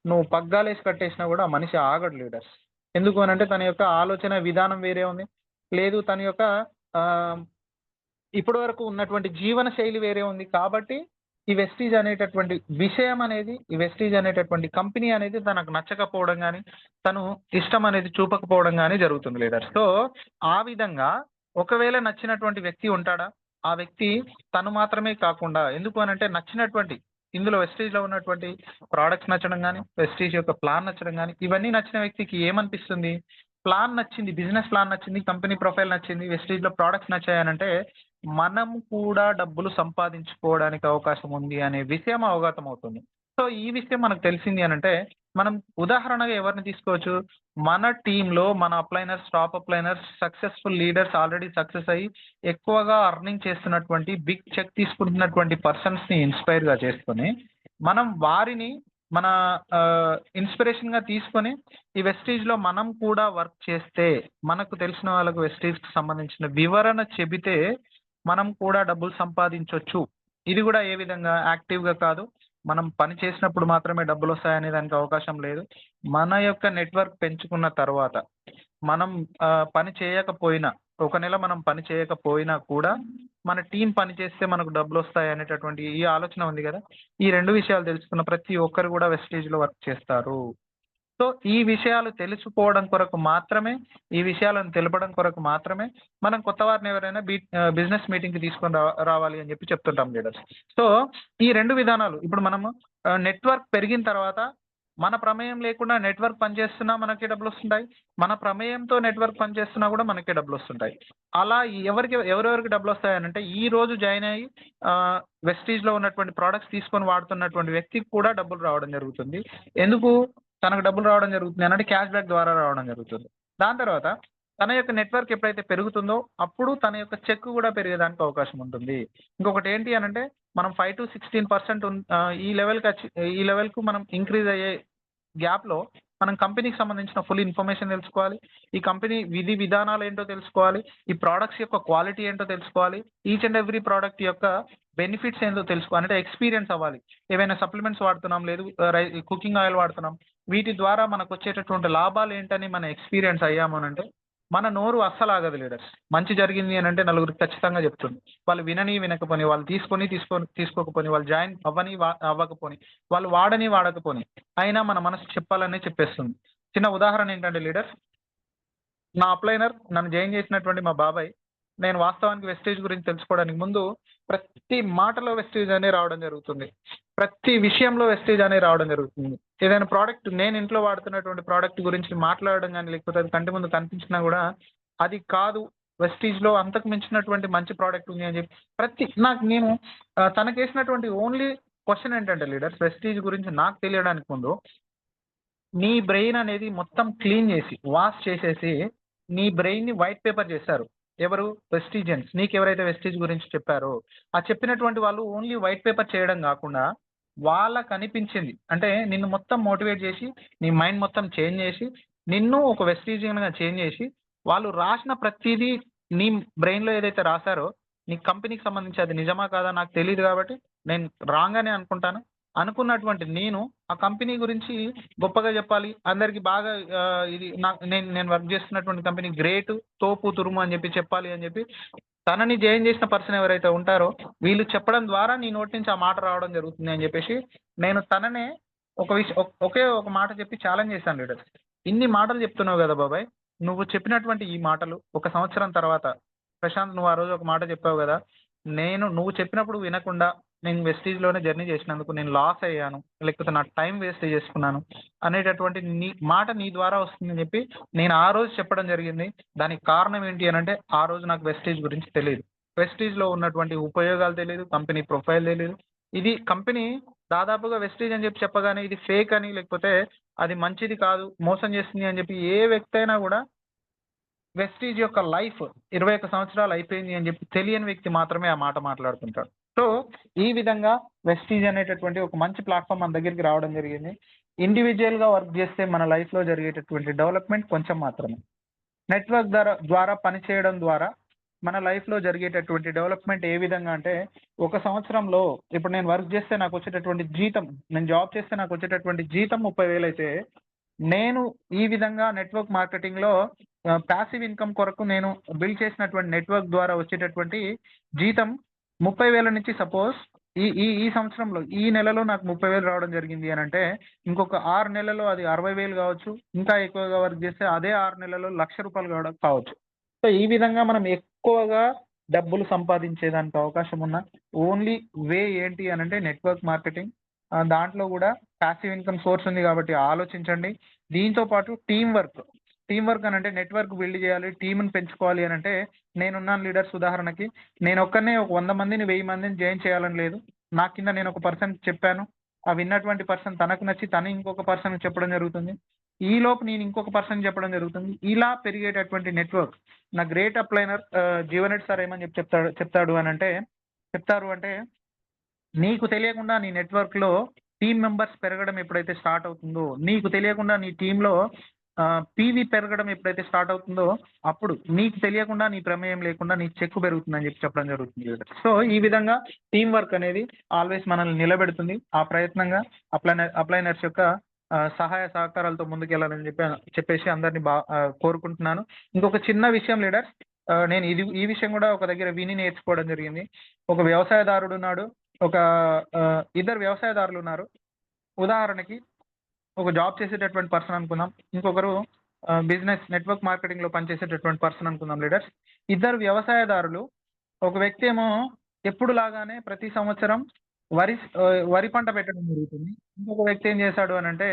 నువ్వు పగ్గాలేసి కట్టేసినా కూడా మనిషి ఆగడు లీడర్స్. ఎందుకు అని అంటే తన యొక్క ఆలోచన విధానం వేరే ఉంది, లేదు తన యొక్క ఇప్పటి వరకు ఉన్నటువంటి జీవన శైలి వేరే ఉంది. కాబట్టి ఈ వెస్టీజ్ అనేటటువంటి విషయం అనేది, ఈ వెస్టీజ్ అనేటటువంటి కంపెనీ అనేది తనకు నచ్చకపోవడం కానీ తను ఇష్టం అనేది చూపకపోవడం కానీ జరుగుతుంది లీడర్స్. సో ఆ విధంగా ఒకవేళ నచ్చినటువంటి వ్యక్తి ఉంటాడా, ఆ వ్యక్తి తను మాత్రమే కాకుండా, ఎందుకు అని అంటే నచ్చినటువంటి ఇందులో వెస్టీజ్లో ఉన్నటువంటి ప్రోడక్ట్స్ నచ్చడం కానీ వెస్టీజ్ యొక్క ప్లాన్ నచ్చడం కానీ ఇవన్నీ నచ్చిన వ్యక్తికి ఏమనిపిస్తుంది, ప్లాన్ నచ్చింది, బిజినెస్ ప్లాన్ నచ్చింది, కంపెనీ ప్రొఫైల్ నచ్చింది, వెస్టీజ్లో ప్రోడక్ట్స్ నచ్చాయనంటే మనం కూడా డబ్బులు సంపాదించుకోవడానికి అవకాశం ఉంది అనే విషయం అవగతం అవుతుంది. సో ఈ విషయం మనకు తెలిసింది అని అంటే మనం ఉదాహరణగా ఎవరిని తీసుకోవచ్చు, మన టీంలో మన upliners, top upliners, successful leaders, already success అయ్యి ఎక్కువగా అర్నింగ్ చేస్తున్నటువంటి బిగ్ చెక్ తీసుకుంటున్నటువంటి పర్సన్స్ని ఇన్స్పైర్గా చేసుకొని మనం వారిని మన ఇన్స్పిరేషన్గా తీసుకొని ఈ వెస్టీజ్లో మనం కూడా వర్క్ చేస్తే మనకు తెలిసిన వాళ్ళకు వెస్టీజ్కి సంబంధించిన వివరణ చెబితే మనం కూడా డబ్బులు సంపాదించవచ్చు. ఇది కూడా ఏ విధంగా యాక్టివ్గా కాదు, మనం పని చేసినప్పుడు మాత్రమే డబ్బులు వస్తాయనే దానికి అవకాశం లేదు. మన యొక్క నెట్వర్క్ పెంచుకున్న తర్వాత మనం పని చేయకపోయినా, ఒక నెల మనం పని చేయకపోయినా కూడా మన టీం పని చేస్తే మనకు డబ్బులు వస్తాయి అనేటటువంటి ఈ ఆలోచన ఉంది కదా. ఈ 2 విషయాలు తెలుసుకున్న ప్రతి ఒక్కరు కూడా వెస్టీజ్‌లో వర్క్ చేస్తారు. సో, ఈ విషయాలు తెలుసుకోవడం కొరకు మాత్రమే, ఈ విషయాలను తెలపడం కొరకు మాత్రమే మనం కొత్త వారిని ఎవరైనా బిజినెస్ మీటింగ్‌కి తీసుకొని రావాలి అని చెప్పి చెప్తుంటాం లీడర్స్. సో, ఈ 2 విధానాలు ఇప్పుడు మనము నెట్వర్క్ పెరిగిన తర్వాత మన ప్రమేయం లేకుండా నెట్వర్క్ పనిచేస్తున్నా మనకి డబ్బులొస్తుంటాయి. మన ప్రమేయంతో నెట్వర్క్ పనిచేస్తున్నా కూడా మనకే డబ్బులొస్తుంటాయి. అలా ఎవరెవరికి డబ్బులొస్తాయనంటే ఈ రోజు జాయిన్ అయ్యి వెస్టీజ్‌లో ఉన్నటువంటి ప్రొడక్ట్స్ తీసుకొని వాడుతున్నటువంటి వ్యక్తికి కూడా డబ్బులు రావడం జరుగుతుంది. ఎందుకు? తనకు డబ్బులు రావడం జరుగుతుంది అనంటే క్యాష్ బ్యాక్ ద్వారా రావడం జరుగుతుంది. దాని తర్వాత తన యొక్క నెట్వర్క్ ఎప్పుడైతే పెరుగుతుందో అప్పుడు తన యొక్క చెక్ కూడా పెరిగేదానికి అవకాశం ఉంటుంది. ఇంకొకటి ఏంటి అనంటే మనం 5-16% ఈ లెవెల్‌కు మనం ఇంక్రీజ్ అయ్యే గ్యాప్‌లో మనం కంపెనీకి సంబంధించిన ఫుల్ ఇన్ఫర్మేషన్ తెలుసుకోవాలి. ఈ కంపెనీ విధి విధానాలు ఏంటో తెలుసుకోవాలి. ఈ ప్రొడక్ట్స్ యొక్క క్వాలిటీ ఏంటో తెలుసుకోవాలి. ఈచ్ అండ్ ఎవ్రీ ప్రొడక్ట్ యొక్క బెనిఫిట్స్ ఏందో తెలుసుకోవాలి. అంటే ఎక్స్‌పీరియన్స్ అవ్వాలి. ఏవైనా సప్లిమెంట్స్ వాడుతున్నాం, లేదు కుకింగ్ ఆయిల్ వాడుతున్నాం. వీటి ద్వారా మనకొచ్చేటటువంటి లాభాలు ఏంటని మనం ఎక్స్‌పీరియన్స్ అయ్యాము అనంటే మన నోరు అస్సలు ఆగదు లీడర్స్. మంచి జరిగింది అనంటే నలుగురికి ఖచ్చితంగా చెప్తుంది. వాళ్ళు వినకపోని, వాళ్ళు తీసుకోకపోని, వాళ్ళు జాయిన్ అవ్వకపోని, వాళ్ళు వాడకపోని, అయినా మన మనసు చెప్పాలనే చెప్పేస్తుంది. చిన్న ఉదాహరణ ఏంటంటే లీడర్స్, నా అప్లైనర్ నన్ను జాయిన్ చేసినటువంటి మా బాబాయ్, నేను వాస్తవానికి వెస్టేజ్ గురించి తెలుసుకోవడానికి ముందు ప్రతి మాటలో వెస్టేజ్ అనే రావడం జరుగుతుంది. ప్రతి విషయంలో వెస్టేజ్ అనే రావడం జరుగుతుంది. ఏదైనా ప్రోడక్ట్ నేను ఇంట్లో వాడుతున్నటువంటి ప్రోడక్ట్ గురించి మాట్లాడడం గాని, లేకపోతే అది కంటి ముందు కనిపించినా కూడా అది కాదు, వెస్టీజ్‌లో అంతకు మించినటువంటి మంచి ప్రోడక్ట్ ఉంది అని చెప్పి నేను తనకేసినటువంటి ఓన్లీ క్వెషన్ ఏంటంటే లీడర్స్, వెస్టీజ్ గురించి నాకు తెలియడానికి ముందు నీ బ్రెయిన్ అనేది మొత్తం క్లీన్ చేసి, వాష్ చేసేసి నీ బ్రెయిన్‌ని వైట్ పేపర్ చేశారు. ఎవరు? వెస్టీజియన్స్. నీకెవరైతే వెస్టీజ్ గురించి చెప్పారో, ఆ చెప్పినటువంటి వాళ్ళు ఓన్లీ వైట్ పేపర్ చేయడం గాకుండా, వాళ్ళకనిపించింది. అంటే నిన్ను మొత్తం మోటివేట్ చేసి, నీ మైండ్ మొత్తం చేంజ్ చేసి, నిన్ను ఒక వెస్టీజియన్‌గా చేంజ్ చేసి, వాళ్ళు రాసిన ప్రతీదీ నీ బ్రెయిన్‌లో ఏదైతే రాసారో, నీ కంపెనీకి సంబంధించి అది నిజమా కాదా నాకు తెలీదు గాబట్టి, నేను రాంగ్ అనే అనుకుంటాను. అనుకున్నటువంటి నేను ఆ కంపెనీ గురించి గొప్పగా చెప్పాలి. అందరికి బాగా ఇది నేను వర్క్ చేస్తున్నటువంటి కంపెనీ గ్రేట్, తోపు, తురుము అని చెప్పాలి అని చెప్పి తనని జాయిన్ చేసిన పర్సన్ ఎవరైతే ఉంటారో వీళ్ళు చెప్పడం ద్వారా నీ నోటి నుంచి ఆ మాట రావడం జరుగుతుంది అని చెప్పేసి నేను తననే ఒకే ఒక మాట చెప్పి ఛాలెంజ్ చేశాను లీడర్స్. ఇన్ని మాటలు చెప్తున్నావు కదా బాబాయ్, నువ్వు చెప్పినటువంటి ఈ మాటలు ఒక సంవత్సరం తర్వాత, ప్రశాంత్ నువ్వు ఆ రోజు ఒక మాట చెప్పావు కదా, నువ్వు చెప్పినప్పుడు వినకుండా నేను వెస్టీజ్‌లోనే జర్నీ చేసినందుకు నేను లాస్ అయ్యాను. లేకపోతే నా టైం వేస్ట్ చేసుకున్నాను అనేటటువంటి నీ ద్వారా వస్తుందని చెప్పి నేను ఆ రోజు చెప్పడం జరిగింది. దానికి కారణం ఏంటి అనంటే ఆ రోజు నాకు వెస్టీజ్ గురించి తెలీదు. వెస్టీజ్‌లో ఉన్నటువంటి ఉపయోగాలు తెలీదు. కంపెనీ ప్రొఫైల్ తెలీదు. ఇది కంపెనీ దాదాపుగా వెస్టీజ్ అని చెప్పగానే ఇది ఫేక్ అని, లేకపోతే అది మంచిది కాదు, మోసం చేస్తుంది అని చెప్పి ఏ వ్యక్తి అయినా కూడా వెస్టీజ్ యొక్క లైఫ్ 21 సంవత్సరాలు అయిపోయింది అని చెప్పి తెలియని వ్యక్తి మాత్రమే ఆ మాట మాట్లాడుతుంటాడు. సో, ఈ విధంగా వెస్టీజ్ అనేటటువంటి ఒక మంచి ప్లాట్‌ఫార్మ్ మన దగ్గరికి రావడం జరిగింది. ఇండివిడ్యుయల్‌గా వర్క్ చేస్తే మన లైఫ్‌లో జరిగేటటువంటి డెవలప్‌మెంట్ కొంచెం మాత్రమే. నెట్వర్క్ ద్వారా పని చేయడం ద్వారా మన లైఫ్‌లో జరిగేటటువంటి డెవలప్‌మెంట్ ఏ విధంగా అంటే, ఒక సంవత్సరంలో ఇప్పుడు నేను వర్క్ చేస్తే నాకొచ్చేటటువంటి జీతం, నేను జాబ్ చేస్తే నాకొచ్చేటటువంటి జీతం 30,000 అయితే, నేను ఈ విధంగా నెట్వర్క్ మార్కెటింగ్‌లో పాసివ్ ఇన్‌కమ్ కొరకు నేను బిల్డ్ చేసినటువంటి నెట్వర్క్ ద్వారా వచ్చేటటువంటి జీతం 30,000 నుంచి సపోజ్ ఈ ఈ ఈ సంవత్సరంలో ఈ నెలలో నాకు 30,000 రావడం జరిగింది అనంటే, ఇంకొక 6 నెలల్లో అది 60,000 కావచ్చు. ఇంకా ఎక్కువగా వర్క్ చేస్తే అదే 6 నెలల్లో రూ. 1,00,000 కావచ్చు. సో, ఈ విధంగా మనం ఎక్కువగా డబ్బులు సంపాదించేదానికి అవకాశం ఉన్న ఓన్లీ వే ఏంటి అనంటే నెట్వర్క్ మార్కెటింగ్. దాంట్లో కూడా పాసివ్ ఇన్‌కమ్ సోర్స్ ఉంది కాబట్టి ఆలోచించండి. దీంతో పాటు టీమ్ వర్క్ అనంటే నెట్వర్క్ బిల్డ్ చేయాలి, టీమ్‌ని పెంచుకోవాలి అనంటే నేనున్నాను లీడర్స్. ఉదాహరణకి నేనొక్కడినే ఒక 100 మందిని, 1000 మందిని జాయిన్ చేయాలని లేదు. నా కింద నేను ఒక పర్సన్‌కి చెప్పాను. ఆ విన్నటువంటి పర్సన్ తనకు నచ్చి తను ఇంకొక పర్సన్‌కి చెప్పడం జరుగుతుంది. ఈలోపు నేను ఇంకొక పర్సన్‌కి చెప్పడం జరుగుతుంది. ఇలా పెరిగేటటువంటి నెట్వర్క్ నా గ్రేట్ అప్లైనర్ జీవన్ రెడ్డి సార్ ఏమని చెప్తారు అంటే, నీకు తెలియకుండా నీ నెట్వర్క్‌లో టీమ్ మెంబర్స్ పెరగడం ఎప్పుడైతే స్టార్ట్ అవుతుందో, నీకు తెలియకుండా నీ టీమ్‌లో పీవీ పెరగడం ఎప్పుడైతే స్టార్ట్ అవుతుందో అప్పుడు నీకు తెలియకుండా నీ ప్రమేయం లేకుండా నీ చెక్కు పెరుగుతుందని చెప్పి చెప్పడం జరుగుతుంది లీడర్. సో ఈ విధంగా టీం వర్క్ అనేది ఆల్వేస్ మనల్ని నిలబెడుతుంది. ఆ ప్రయత్నంగా అప్లైనర్స్ యొక్క సహాయ సహకారాలతో ముందుకెళ్ళాలని చెప్పేసి అందరినీ కోరుకుంటున్నాను. ఇంకొక చిన్న విషయం లీడర్, నేను ఈ విషయం కూడా ఒక దగ్గర విని నేర్చుకోవడం జరిగింది. ఒక వ్యవసాయదారుడు ఉన్నాడు, ఒక ఇద్దరు వ్యవసాయదారులు ఉన్నారు. ఉదాహరణకి ఒక జాబ్ చేసేటటువంటి పర్సన్ అనుకుందాం, ఇంకొకరు బిజినెస్ నెట్వర్క్ మార్కెటింగ్ లో పనిచేసేటటువంటి పర్సన్ అనుకుందాం లీడర్స్. ఇద్దరు వ్యవసాయదారులు, ఒక వ్యక్తి ఏమో ఎప్పుడు లాగానే ప్రతి సంవత్సరం వరి పంట పెట్టడం జరుగుతుంది. ఇంకొక వ్యక్తి ఏం చేశాడు అని అంటే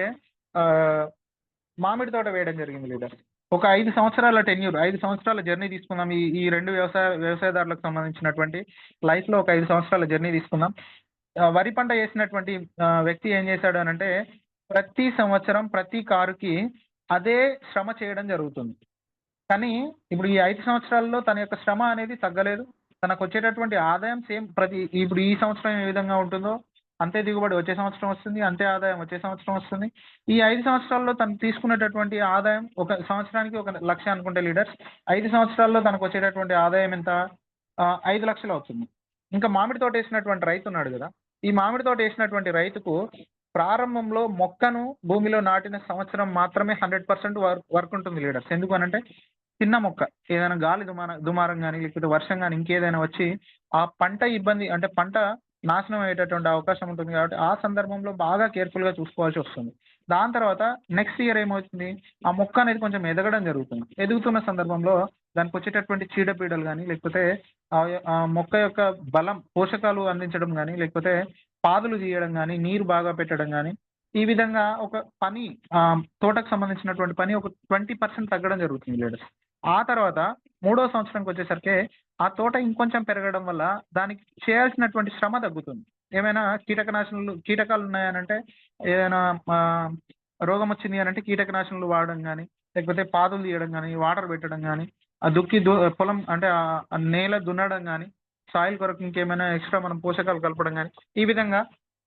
మామిడి తోట వేయడం జరిగింది లీడర్స్. ఒక 5 సంవత్సరాల టెన్యూర్, 5 సంవత్సరాల జర్నీ తీసుకుందాం. ఈ రెండు వ్యవసాయదారులకు సంబంధించినటువంటి లైఫ్ లో ఒక 5 సంవత్సరాల జర్నీ తీసుకుందాం. వరి పంట వేసినటువంటి వ్యక్తి ఏం చేశాడు అని అంటే ప్రతి సంవత్సరం ప్రతి కారుకి అదే శ్రమ చేయడం జరుగుతుంది. కానీ ఇప్పుడు ఈ 5 సంవత్సరాల్లో తన యొక్క శ్రమ అనేది తగ్గలేదు. తనకు వచ్చేటటువంటి ఆదాయం సేమ్ ఇప్పుడు ఈ సంవత్సరం ఏ విధంగా ఉంటుందో అంతే దిగుబడి వచ్చే సంవత్సరం వస్తుంది, అంతే ఆదాయం వచ్చే సంవత్సరం వస్తుంది. ఈ 5 సంవత్సరాల్లో తను తీసుకునేటటువంటి ఆదాయం ఒక సంవత్సరానికి 1 లక్ష అనుకుంటే లీడర్స్, 5 సంవత్సరాల్లో తనకు వచ్చేటటువంటి ఆదాయం ఎంత? 5 లక్షలు అవుతుంది. ఇంకా మామిడి తోట వేసినటువంటి రైతు ఉన్నాడు కదా, ఈ మామిడి తోట వేసినటువంటి రైతుకు ప్రారంభంలో మొక్కను భూమిలో నాటిన సంవత్సరం మాత్రమే 100% వర్క్ ఉంటుంది లీడర్స్. ఎందుకు అనంటే చిన్న మొక్క ఏదైనా గాలి దుమారం కానీ లేకపోతే వర్షం కానీ ఇంకేదైనా వచ్చి ఆ పంట ఇబ్బంది అంటే పంట నాశనం అయ్యేటటువంటి అవకాశం ఉంటుంది. కాబట్టి ఆ సందర్భంలో బాగా కేర్ఫుల్ గా చూసుకోవాల్సి వస్తుంది. దాని తర్వాత నెక్స్ట్ ఇయర్ ఏమవుతుంది, ఆ మొక్క అనేది కొంచెం ఎదగడం జరుగుతుంది. ఎదుగుతున్న సందర్భంలో దానికి వచ్చేటటువంటి చీడపీడలు కానీ లేకపోతే ఆ మొక్క యొక్క బలం పోషకాలు అందించడం కానీ లేకపోతే పాదులు తీయడం కానీ నీరు బాగా పెట్టడం కానీ ఈ విధంగా ఒక పని తోటకు సంబంధించినటువంటి పని ఒక 20% తగ్గడం జరుగుతుంది లీడర్స్. ఆ తర్వాత 3వ సంవత్సరానికి వచ్చేసరికి ఆ తోట ఇంకొంచెం పెరగడం వల్ల దానికి చేయాల్సినటువంటి శ్రమ తగ్గుతుంది. ఏమైనా కీటకాలు ఉన్నాయనంటే ఏదైనా రోగం వచ్చింది అనంటే కీటకనాశనాలు వాడడం కానీ లేకపోతే పాదులు తీయడం కానీ వాటర్ పెట్టడం కానీ ఆ పొలం అంటే ఆ నేల దున్నడం కానీ సాయిల్ కొరకు ఇంకేమైనా ఎక్స్ట్రా మనం పోషకాలు కలపడం కానీ ఈ విధంగా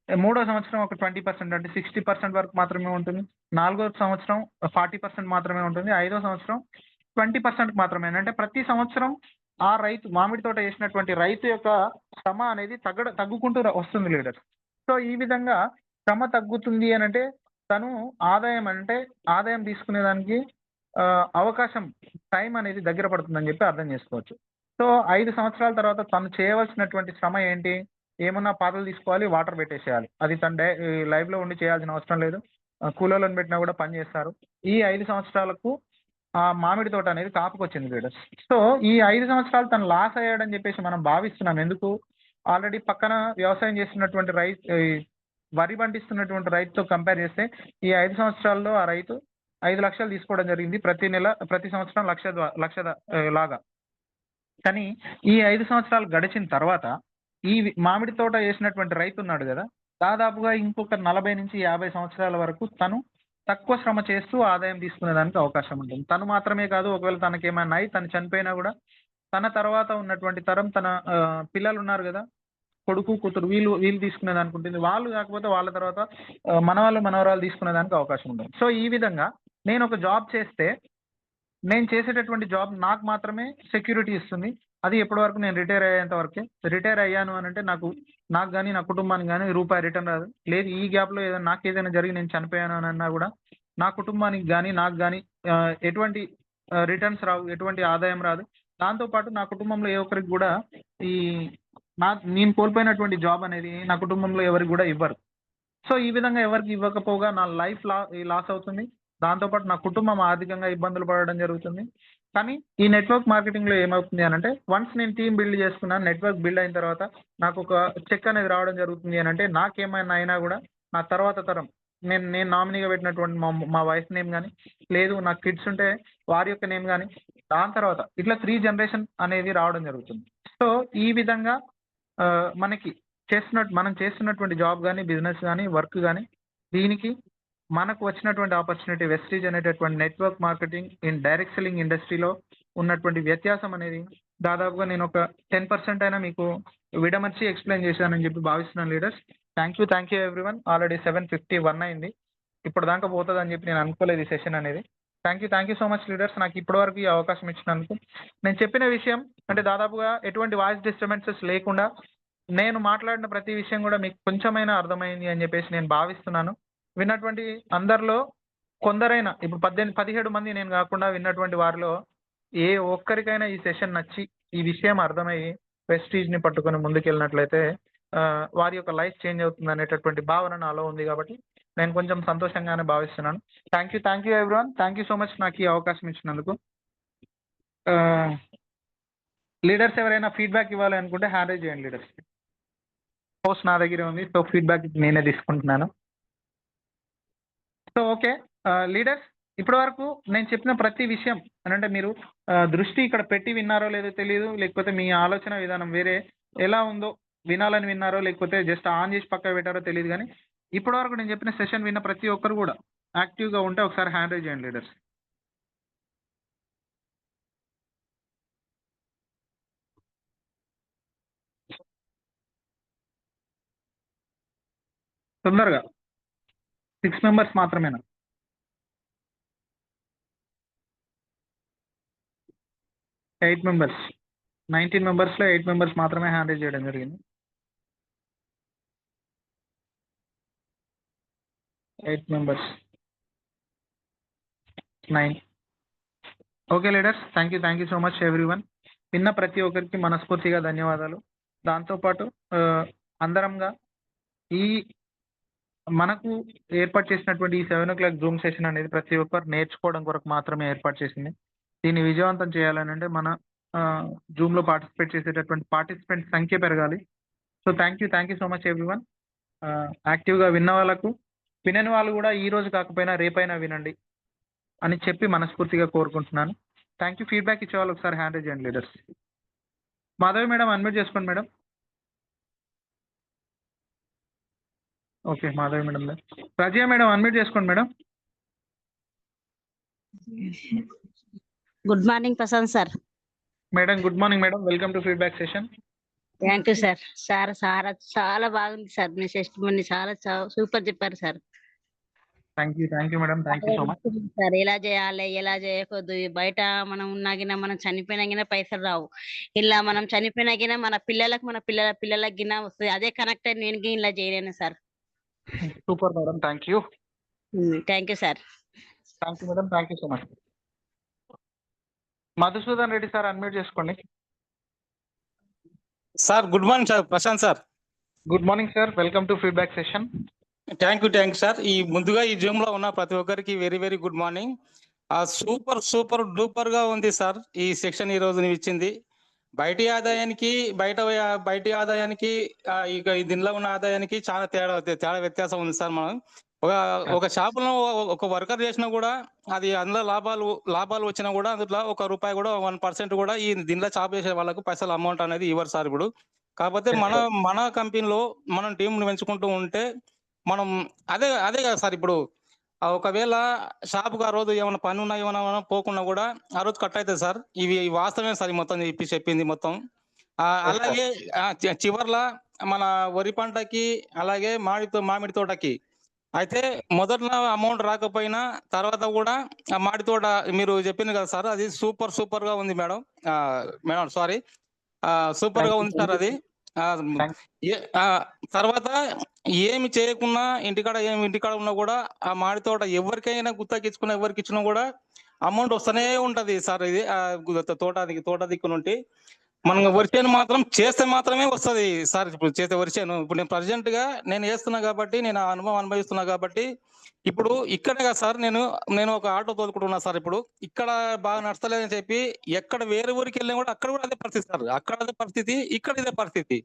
3వ సంవత్సరం ఒక 20% అంటే 60% వరకు మాత్రమే ఉంటుంది. 4వ సంవత్సరం 40% మాత్రమే ఉంటుంది. 5వ సంవత్సరం 20% మాత్రమే. అంటే ప్రతి సంవత్సరం ఆ రైతు మామిడి తోట వేసినటువంటి రైతు యొక్క శ్రమ అనేది తగ్గుకుంటూ వస్తుంది లీడర్. సో ఈ విధంగా శ్రమ తగ్గుతుంది అని అంటే తను ఆదాయం తీసుకునేదానికి అవకాశం టైం అనేది దగ్గర పడుతుందని చెప్పి అర్థం చేసుకోవచ్చు. సో 5 సంవత్సరాల తర్వాత తను చేయవలసినటువంటి శ్రమ ఏంటి? ఏమన్నా పాతలు తీసుకోవాలి, వాటర్ పెట్టేసేయాలి. అది తన లైవ్ లో ఉండి చేయాల్సిన అవసరం లేదు. కూలోళ్ళని పెట్టినా కూడా పని చేస్తారు. ఈ 5 సంవత్సరాలకు ఆ మామిడి తోట అనేది కాపుకొచ్చింది లీడర్స్. సో ఈ 5 సంవత్సరాలు తను లాస్ అయ్యాడని చెప్పేసి మనం భావిస్తున్నాం. ఎందుకు? ఆల్రెడీ పక్కన వ్యవసాయం చేస్తున్నటువంటి వరి పండిస్తున్నటువంటి రైతుతో కంపేర్ చేస్తే ఈ 5 సంవత్సరాల్లో ఆ రైతు 5 లక్షలు తీసుకోవడం జరిగింది. ప్రతి సంవత్సరం లక్ష లాగా. కానీ ఈ 5 సంవత్సరాలు గడిచిన తర్వాత ఈ మామిడి తోట వేసినటువంటి రైతు ఉన్నాడు కదా, దాదాపుగా ఇంకొక 40 నుంచి 50 సంవత్సరాల వరకు తను తక్కువ శ్రమ చేస్తూ ఆదాయం తీసుకునేదానికి అవకాశం ఉంటుంది. తను మాత్రమే కాదు, ఒకవేళ తనకేమైనా అయి తను చనిపోయినా కూడా తన తర్వాత ఉన్నటువంటి తరం తన పిల్లలు ఉన్నారు కదా, కొడుకు కూతురు వీళ్ళు తీసుకునేదానికి ఉంటుంది. వాళ్ళు కాకపోతే వాళ్ళ తర్వాత మనవరాలు తీసుకునేదానికి అవకాశం ఉంటుంది. సో ఈ విధంగా నేను ఒక జాబ్ చేస్తే నేను చేసేటటువంటి జాబ్ నాకు మాత్రమే సెక్యూరిటీ ఇస్తుంది. అది ఎప్పటి వరకు నేను రిటైర్ అయ్యేంత వరకే. రిటైర్ అయ్యాను అని అంటే నాకు కానీ నా కుటుంబానికి కానీ రూపాయి రిటర్న్ రాదు. లేదు ఈ గ్యాప్ లో నాకు ఏదైనా జరిగి నేను చనిపోయాను అని అన్నా కూడా నా కుటుంబానికి కానీ నాకు కానీ ఎటువంటి రిటర్న్స్ రావు, ఎటువంటి ఆదాయం రాదు. దాంతోపాటు నా కుటుంబంలో ఏ ఒక్కరికి కూడా నేను కోల్పోయినటువంటి జాబ్ అనేది నా కుటుంబంలో ఎవరికి కూడా ఇవ్వరు. సో ఈ విధంగా ఎవరికి ఇవ్వకపోగా నా లైఫ్ లాస్ అవుతుంది. దాంతోపాటు నా కుటుంబం ఆర్థికంగా ఇబ్బందులు పడడం జరుగుతుంది. కానీ ఈ నెట్వర్క్ మార్కెటింగ్ లో ఏమవుతుంది అని అంటే వన్స్ నేను టీమ్ బిల్డ్ చేసుకున్నాను, నెట్వర్క్ బిల్డ్ అయిన తర్వాత నాకు ఒక చెక్ అనేది రావడం జరుగుతుంది అని అంటే నాకేమైనా అయినా కూడా నా తర్వాత తరం నేను నామినీగా పెట్టినటువంటి మా వైఫ్ నేమ్ కానీ లేదు నా కిడ్స్ ఉంటే వారి యొక్క నేమ్ కానీ దాని తర్వాత ఇట్లా 3 జనరేషన్ అనేది రావడం జరుగుతుంది. సో ఈ విధంగా మనం చేస్తున్నటువంటి జాబ్ కానీ బిజినెస్ కానీ వర్క్ కానీ దీనికి మనకు వచ్చినటువంటి ఆపర్చునిటీ వెస్టీజ్ అనేటటువంటి network marketing in direct selling ఇండస్ట్రీలో ఉన్నటువంటి వ్యత్యాసం అనేది దాదాపుగా నేను ఒక 10% అయినా మీకు విడమర్చి ఎక్స్ప్లెయిన్ చేశానని చెప్పి భావిస్తున్నాను leaders. Thank you everyone. Already 7:51 అయింది. ఇప్పుడు దాకా పోతుంది అని చెప్పి నేను అనుకోలేదు ఈ సెషన్ అనేది. Thank you so much leaders, నాకు ఇప్పటివరకు ఈ అవకాశం ఇచ్చినందుకు. నేను చెప్పిన విషయం అంటే దాదాపుగా ఎటువంటి వాయిస్ డిస్టర్బెన్సెస్ లేకుండా నేను మాట్లాడిన ప్రతి విషయం కూడా మీకు కొంచెమైనా అర్థమైంది అని చెప్పేసి నేను భావిస్తున్నాను. విన్నటువంటి అందరిలో కొందరైనా, ఇప్పుడు 17 మంది నేను కాకుండా విన్నటువంటి వారిలో ఏ ఒక్కరికైనా ఈ సెషన్ నచ్చి ఈ విషయం అర్థమయ్యి వెస్టీజ్ని పట్టుకొని ముందుకెళ్ళినట్లయితే వారి యొక్క లైఫ్ చేంజ్ అవుతుంది అనేటటువంటి భావన నాలో ఉంది. కాబట్టి నేను కొంచెం సంతోషంగానే భావిస్తున్నాను. Thank you everyone, thank you so much నాకు ఈ అవకాశం ఇచ్చినందుకు. లీడర్స్ ఎవరైనా ఫీడ్బ్యాక్ ఇవ్వాలి అనుకుంటే హ్యాండ్ రైజ్ చేయండి లీడర్స్. పోస్ట్ నా దగ్గరే ఉంది, సో ఫీడ్బ్యాక్ నేనే తీసుకుంటున్నాను. సో ఓకే లీడర్స్, ఇప్పటి వరకు నేను చెప్పిన ప్రతి విషయం అంటే మీరు దృష్టి ఇక్కడ పెట్టి విన్నారో లేదో తెలియదు, లేకపోతే మీ ఆలోచన విధానం వేరే ఎలా ఉందో వినాలని విన్నారో లేకపోతే జస్ట్ ఆన్ చేసి పక్క పెట్టారో తెలియదు. కానీ ఇప్పటి వరకు నేను చెప్పిన సెషన్ విన్న ప్రతి ఒక్కరు కూడా యాక్టివ్గా ఉంటే ఒకసారి హ్యాండ్ రైజ్ చేయండి లీడర్స్. తొందరగా 6 మెంబర్స్ మాత్రమేనా? ఎయిట్ మెంబర్స్, 19 మెంబర్స్లో 8 మెంబర్స్ మాత్రమే హ్యాండ్ రైజ్ చేయడం జరిగింది. 8 members, 9. Okay leaders, thank you so much everyone. విన్న ప్రతి ఒక్కరికి మనస్ఫూర్తిగా ధన్యవాదాలు. దాంతోపాటు అందరంగా ఈ మనకు ఏర్పాటు చేసినటువంటి ఈ 7 o'clock జూమ్ సెషన్ అనేది ప్రతి ఒక్కరు నేర్చుకోవడం కొరకు మాత్రమే ఏర్పాటు చేసింది. దీన్ని విజయవంతం చేయాలని అంటే మన జూమ్లో పార్టిసిపేట్ చేసేటటువంటి పార్టిసిపెంట్ సంఖ్య పెరగాలి. So thank you so much everyone. యాక్టివ్గా విన్న వాళ్ళకు, వినని వాళ్ళు కూడా ఈ రోజు కాకపోయినా రేపైనా వినండి అని చెప్పి మనస్ఫూర్తిగా కోరుకుంటున్నాను. Thank you. ఫీడ్బ్యాక్ ఇచ్చే వాళ్ళు ఒకసారి హ్యాండ్ రైజ్ చేయండి లీడర్స్. మాధవి మేడం అన్మ్యూట్ చేసుకోండి madam. Okay Madhavi madam. Razia madam unmute చేసుకోండి madam. Good morning Prashant sir. Madam good morning madam, welcome to feedback session. Thank you sir. Sir చాలా బాగుంది సార్, మీ సెషన్ చాలా సూపర్ చెప్పారు sir. Thank you madam, thank you so much sir. ఎలా చేయాలి ఎలా చేయకూడదు, బయట మనం ఉన్నాగినా మనం చనిపోయినాగినా పైసలు రావు, ఇలా మనం చనిపోయినాగినా మన పిల్లలకు గినా వస్తుంది. అదే కనెక్ట్ అయ్యి నేను ఇలా చేయలేను sir. Super madam, thank you sir. Thank you madam, thank you so much. Madhusudan Reddy sir unmute చేసుకోండి. Sir good morning sir, Prashant sir. Good morning sir, welcome to feedback session. Thank you sir. ముందుగా ఈ జూమ్ లో ఉన్న ప్రతి ఒక్కరికి very good morning. Super duper గా ఉంది సార్ ఈ సెక్షన్ ఈ రోజు నువ్వు ఇచ్చింది. బయటి ఆదాయానికి ఇక దీనిలో ఉన్న ఆదాయానికి చాలా తేడా వ్యత్యాసం ఉంది సార్. మనం ఒక షాపులో ఒక వర్కర్ చేసినా కూడా అది అందులో లాభాలు వచ్చినా కూడా అందులో ₹1 కూడా 1% కూడా ఈ దీనిలో షాప్ చేసే వాళ్ళకు పైసలు అమౌంట్ అనేది ఇవ్వరు సార్ ఇప్పుడు. కాకపోతే మన కంపెనీలో మనం టీంను పెంచుకుంటూ ఉంటే మనం అదే కదా సార్. ఇప్పుడు ఒకవేళ షాపుకు ఆ రోజు ఏమైనా పని ఉన్నా ఏమైనా పోకున్నా కూడా ఆ రోజు కట్ అవుతుంది సార్. ఇవి వాస్తవమే సార్ మొత్తం చెప్పింది మొత్తం. అలాగే చివర్ల మన వరి పంటకి అలాగే మామిడి తోటకి అయితే మొదట్లో అమౌంట్ రాకపోయినా తర్వాత కూడా ఆ మామిడి తోట మీరు చెప్పింది కదా సార్, అది సూపర్ గా ఉంది మేడం. సారీ సూపర్ గా ఉంది సార్ అది. తర్వాత ఏమి చేయకున్నా ఇంటికాడ ఉన్నా కూడా ఆ మామిడి తోట ఎవరికైనా గుత్తకిచ్చుకున్నా ఎవరికి ఇచ్చినా కూడా అమౌంట్ వస్తూనే ఉంటది సార్. ఇది తోట దిక్కు నుండి మనం వరిచేను మాత్రం చేస్తే మాత్రమే వస్తుంది సార్. ఇప్పుడు చేసే వరిచేను ఇప్పుడు నేను ప్రజెంట్ గా నేను వేస్తున్నా కాబట్టి నేను ఆ అనుభవం అనుభవిస్తున్నా కాబట్టి ఇప్పుడు ఇక్కడే కదా సార్ నేను ఒక ఆటో తోలుకుంటున్నా సార్. ఇప్పుడు ఇక్కడ బాగా నడతలేదని చెప్పి ఎక్కడ వేరే ఊరికి వెళ్ళినా కూడా అక్కడ కూడా అదే పరిస్థితి సార్. అక్కడ అదే పరిస్థితి, ఇక్కడ ఇదే పరిస్థితి.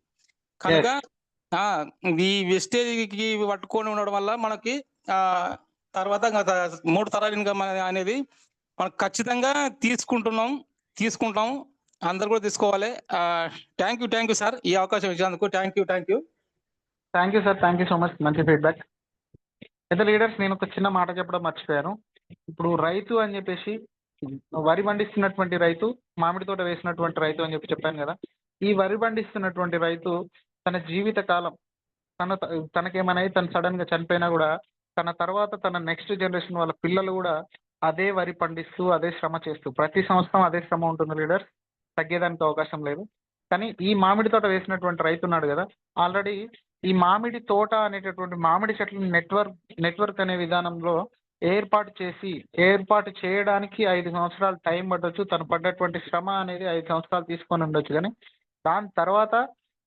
కనుక ఈ వెస్టేజ్కి పట్టుకొని ఉండడం వల్ల మనకి తర్వాత 3 తరాల ఇన్కమ్ అనేది మనం ఖచ్చితంగా తీసుకుంటాం. అందరు కూడా తీసుకోవాలి. థ్యాంక్ యూ సార్ ఈ అవకాశం ఇచ్చినందుకు. Thank you sir, thank you so much. మంచి ఫీడ్బ్యాక్. అయితే లీడర్స్ నేను ఒక చిన్న మాట చెప్పడం మర్చిపోయాను. ఇప్పుడు రైతు అని చెప్పేసి వరి పండిస్తున్నటువంటి రైతు, మామిడి తోట వేసినటువంటి రైతు అని చెప్పాను కదా. ఈ వరి పండిస్తున్నటువంటి రైతు తన జీవిత కాలం తనకేమైనా తను సడన్ గా చనిపోయినా కూడా తన తర్వాత తన నెక్స్ట్ జనరేషన్ వాళ్ళ పిల్లలు కూడా అదే వరి పండిస్తూ అదే శ్రమ చేస్తూ ప్రతి సంవత్సరం అదే శ్రమ ఉంటుంది లీడర్, తగ్గేదానికి అవకాశం లేదు. కానీ ఈ మామిడి తోట వేసినటువంటి రైతు ఉన్నాడు కదా, ఆల్రెడీ ఈ మామిడి తోట అనేటటువంటి మామిడి చెట్లను నెట్వర్క్ అనే విధానంలో ఏర్పాటు చేయడానికి 5 సంవత్సరాలు టైం పట్టొచ్చు. తను పడ్డటువంటి శ్రమ అనేది 5 సంవత్సరాలు తీసుకొని ఉండొచ్చు. కానీ దాని తర్వాత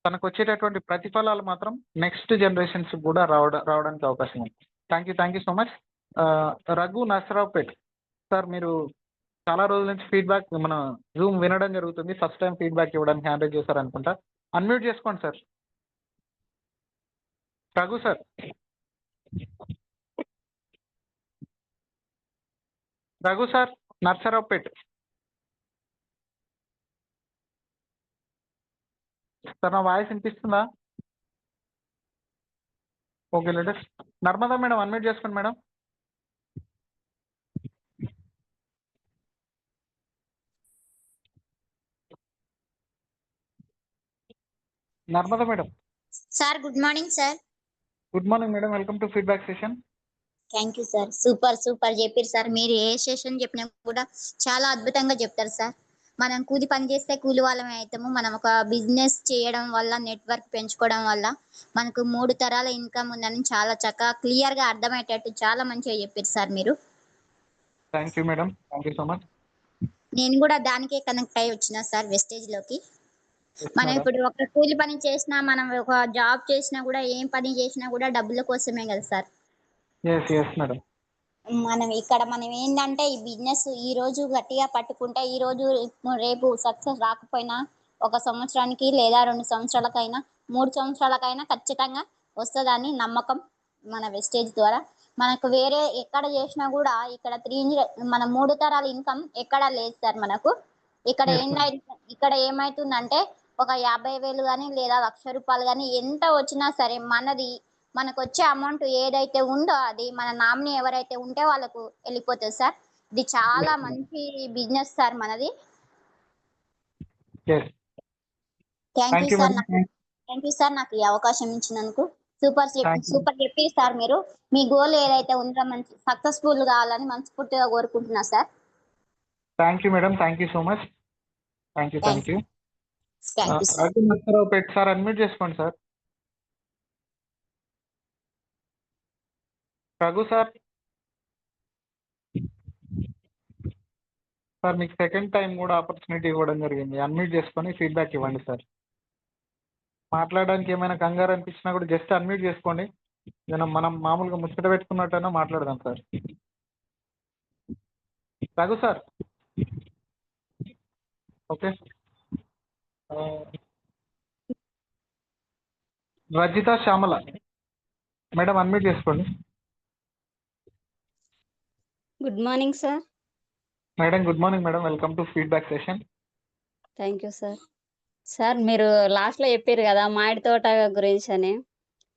తనకు వచ్చేటటువంటి ప్రతిఫలాలు మాత్రం నెక్స్ట్ జనరేషన్స్ కూడా రావడానికి అవకాశం ఉంది. Thank you so much. Raghu Narasaraopet sir, మీరు చాలా రోజుల నుంచి ఫీడ్బ్యాక్ మన జూమ్ వినడం జరుగుతుంది. ఫస్ట్ టైం ఫీడ్బ్యాక్ ఇవ్వడానికి హ్యాండ్ రైజ్ చేశారు అనుకుంటా. అన్మ్యూట్ చేసుకోండి sir. Raghu sir. Raghu sir, Narasaraopet sir, నా వాయిస్ వినిపిస్తుందా? Okay leader. Narmada madam unmute చేసుకోండి madam. Narmada madam. Sir good morning sir. Good morning madam, welcome to feedback session. Thank you sir. Super చెప్పారు సార్. మీరు ఏ సెషన్ చెప్పినా కూడా చాలా అద్భుతంగా చెప్తారు సార్. మనం కూలి పని చేస్తే కూలి వాళ్ళమే అవుతాము. మనం ఒక బిజినెస్ చేయడం వల్ల, నెట్వర్క్ పెంచుకోవడం వల్ల మనకు 3 తరాల ఇన్కమ్ ఉందని చాలా చక్కగా క్లియర్ గా అర్థమయ్యేటట్టు చాలా మంచిగా చెప్పారు సార్ మీరు. Thank you madam, thank you so much. నేను కూడా దానికే కనెక్ట్ అయ్యి వచ్చిన సార్ వెస్టేజ్ లోకి. మనం ఇప్పుడు ఒక కూలి పని చేసినా, మనం ఒక జాబ్ చేసినా కూడా, ఏం పని చేసినా కూడా డబ్బుల కోసమే కదా సార్. మేడం. మనం ఏంటంటే ఈ బిజినెస్ ఈ రోజు గట్టిగా పట్టుకుంటే ఈ రోజు రేపు సక్సెస్ రాకపోయినా 1 సంవత్సరానికి లేదా 2 సంవత్సరాలకైనా 3 సంవత్సరాలకైనా ఖచ్చితంగా వస్తుందని నమ్మకం మన వెస్టేజ్ ద్వారా. మనకు వేరే ఎక్కడ చేసినా కూడా ఇక్కడ మన 3 తరాల ఇన్కమ్ ఎక్కడ లేదు సార్ మనకు. ఇక్కడ ఏమైతుందంటే ఒక 50,000 కానీ లేదా 1,00,000 రూపాయలు కానీ ఎంత వచ్చినా సరే మనకు వచ్చే అమౌంట్ ఏదైతే ఉందో అది మన నామినీ ఎవరైతే ఉంటే వాళ్ళకు వెళ్ళిపోతుంది సార్. ఇది చాలా మంచి బిజినెస్ సార్ మనది. థ్యాంక్ యూ సార్ నాకు ఈ అవకాశం ఇచ్చినందుకు. సూపర్ చెప్పి సార్ మీరు. మీ గోల్ ఏదైతే ఉందో మంచి సక్సెస్ఫుల్ కావాలని మనస్ఫూర్తిగా కోరుకుంటున్నా sir. Thank you madam, thank you so much. Thank you sir. Narasaraopet sir, unmute చేసుకోండి సార్. రఘు సార్. సార్ మీకు సెకండ్ టైం కూడా ఆపర్చునిటీ ఇవ్వడం జరిగింది. అన్మ్యూట్ చేసుకొని ఫీడ్బ్యాక్ ఇవ్వండి సార్. మాట్లాడడానికి ఏమైనా కంగారు అనిపించినా కూడా జస్ట్ అన్మ్యూట్ చేసుకోండి. మనం మామూలుగా ముచ్చట పెట్టుకున్నట్టయినా మాట్లాడదాం sir. Raghu sir. Okay. Rajitha Shyamala madam, unmute చేసుకోండి. Good morning sir. Madam good morning madam, welcome to feedback session. Thank you sir. Sir మీరు లాస్ట్ లో చెప్పారు కదా మామిడి తోట గురించి అని,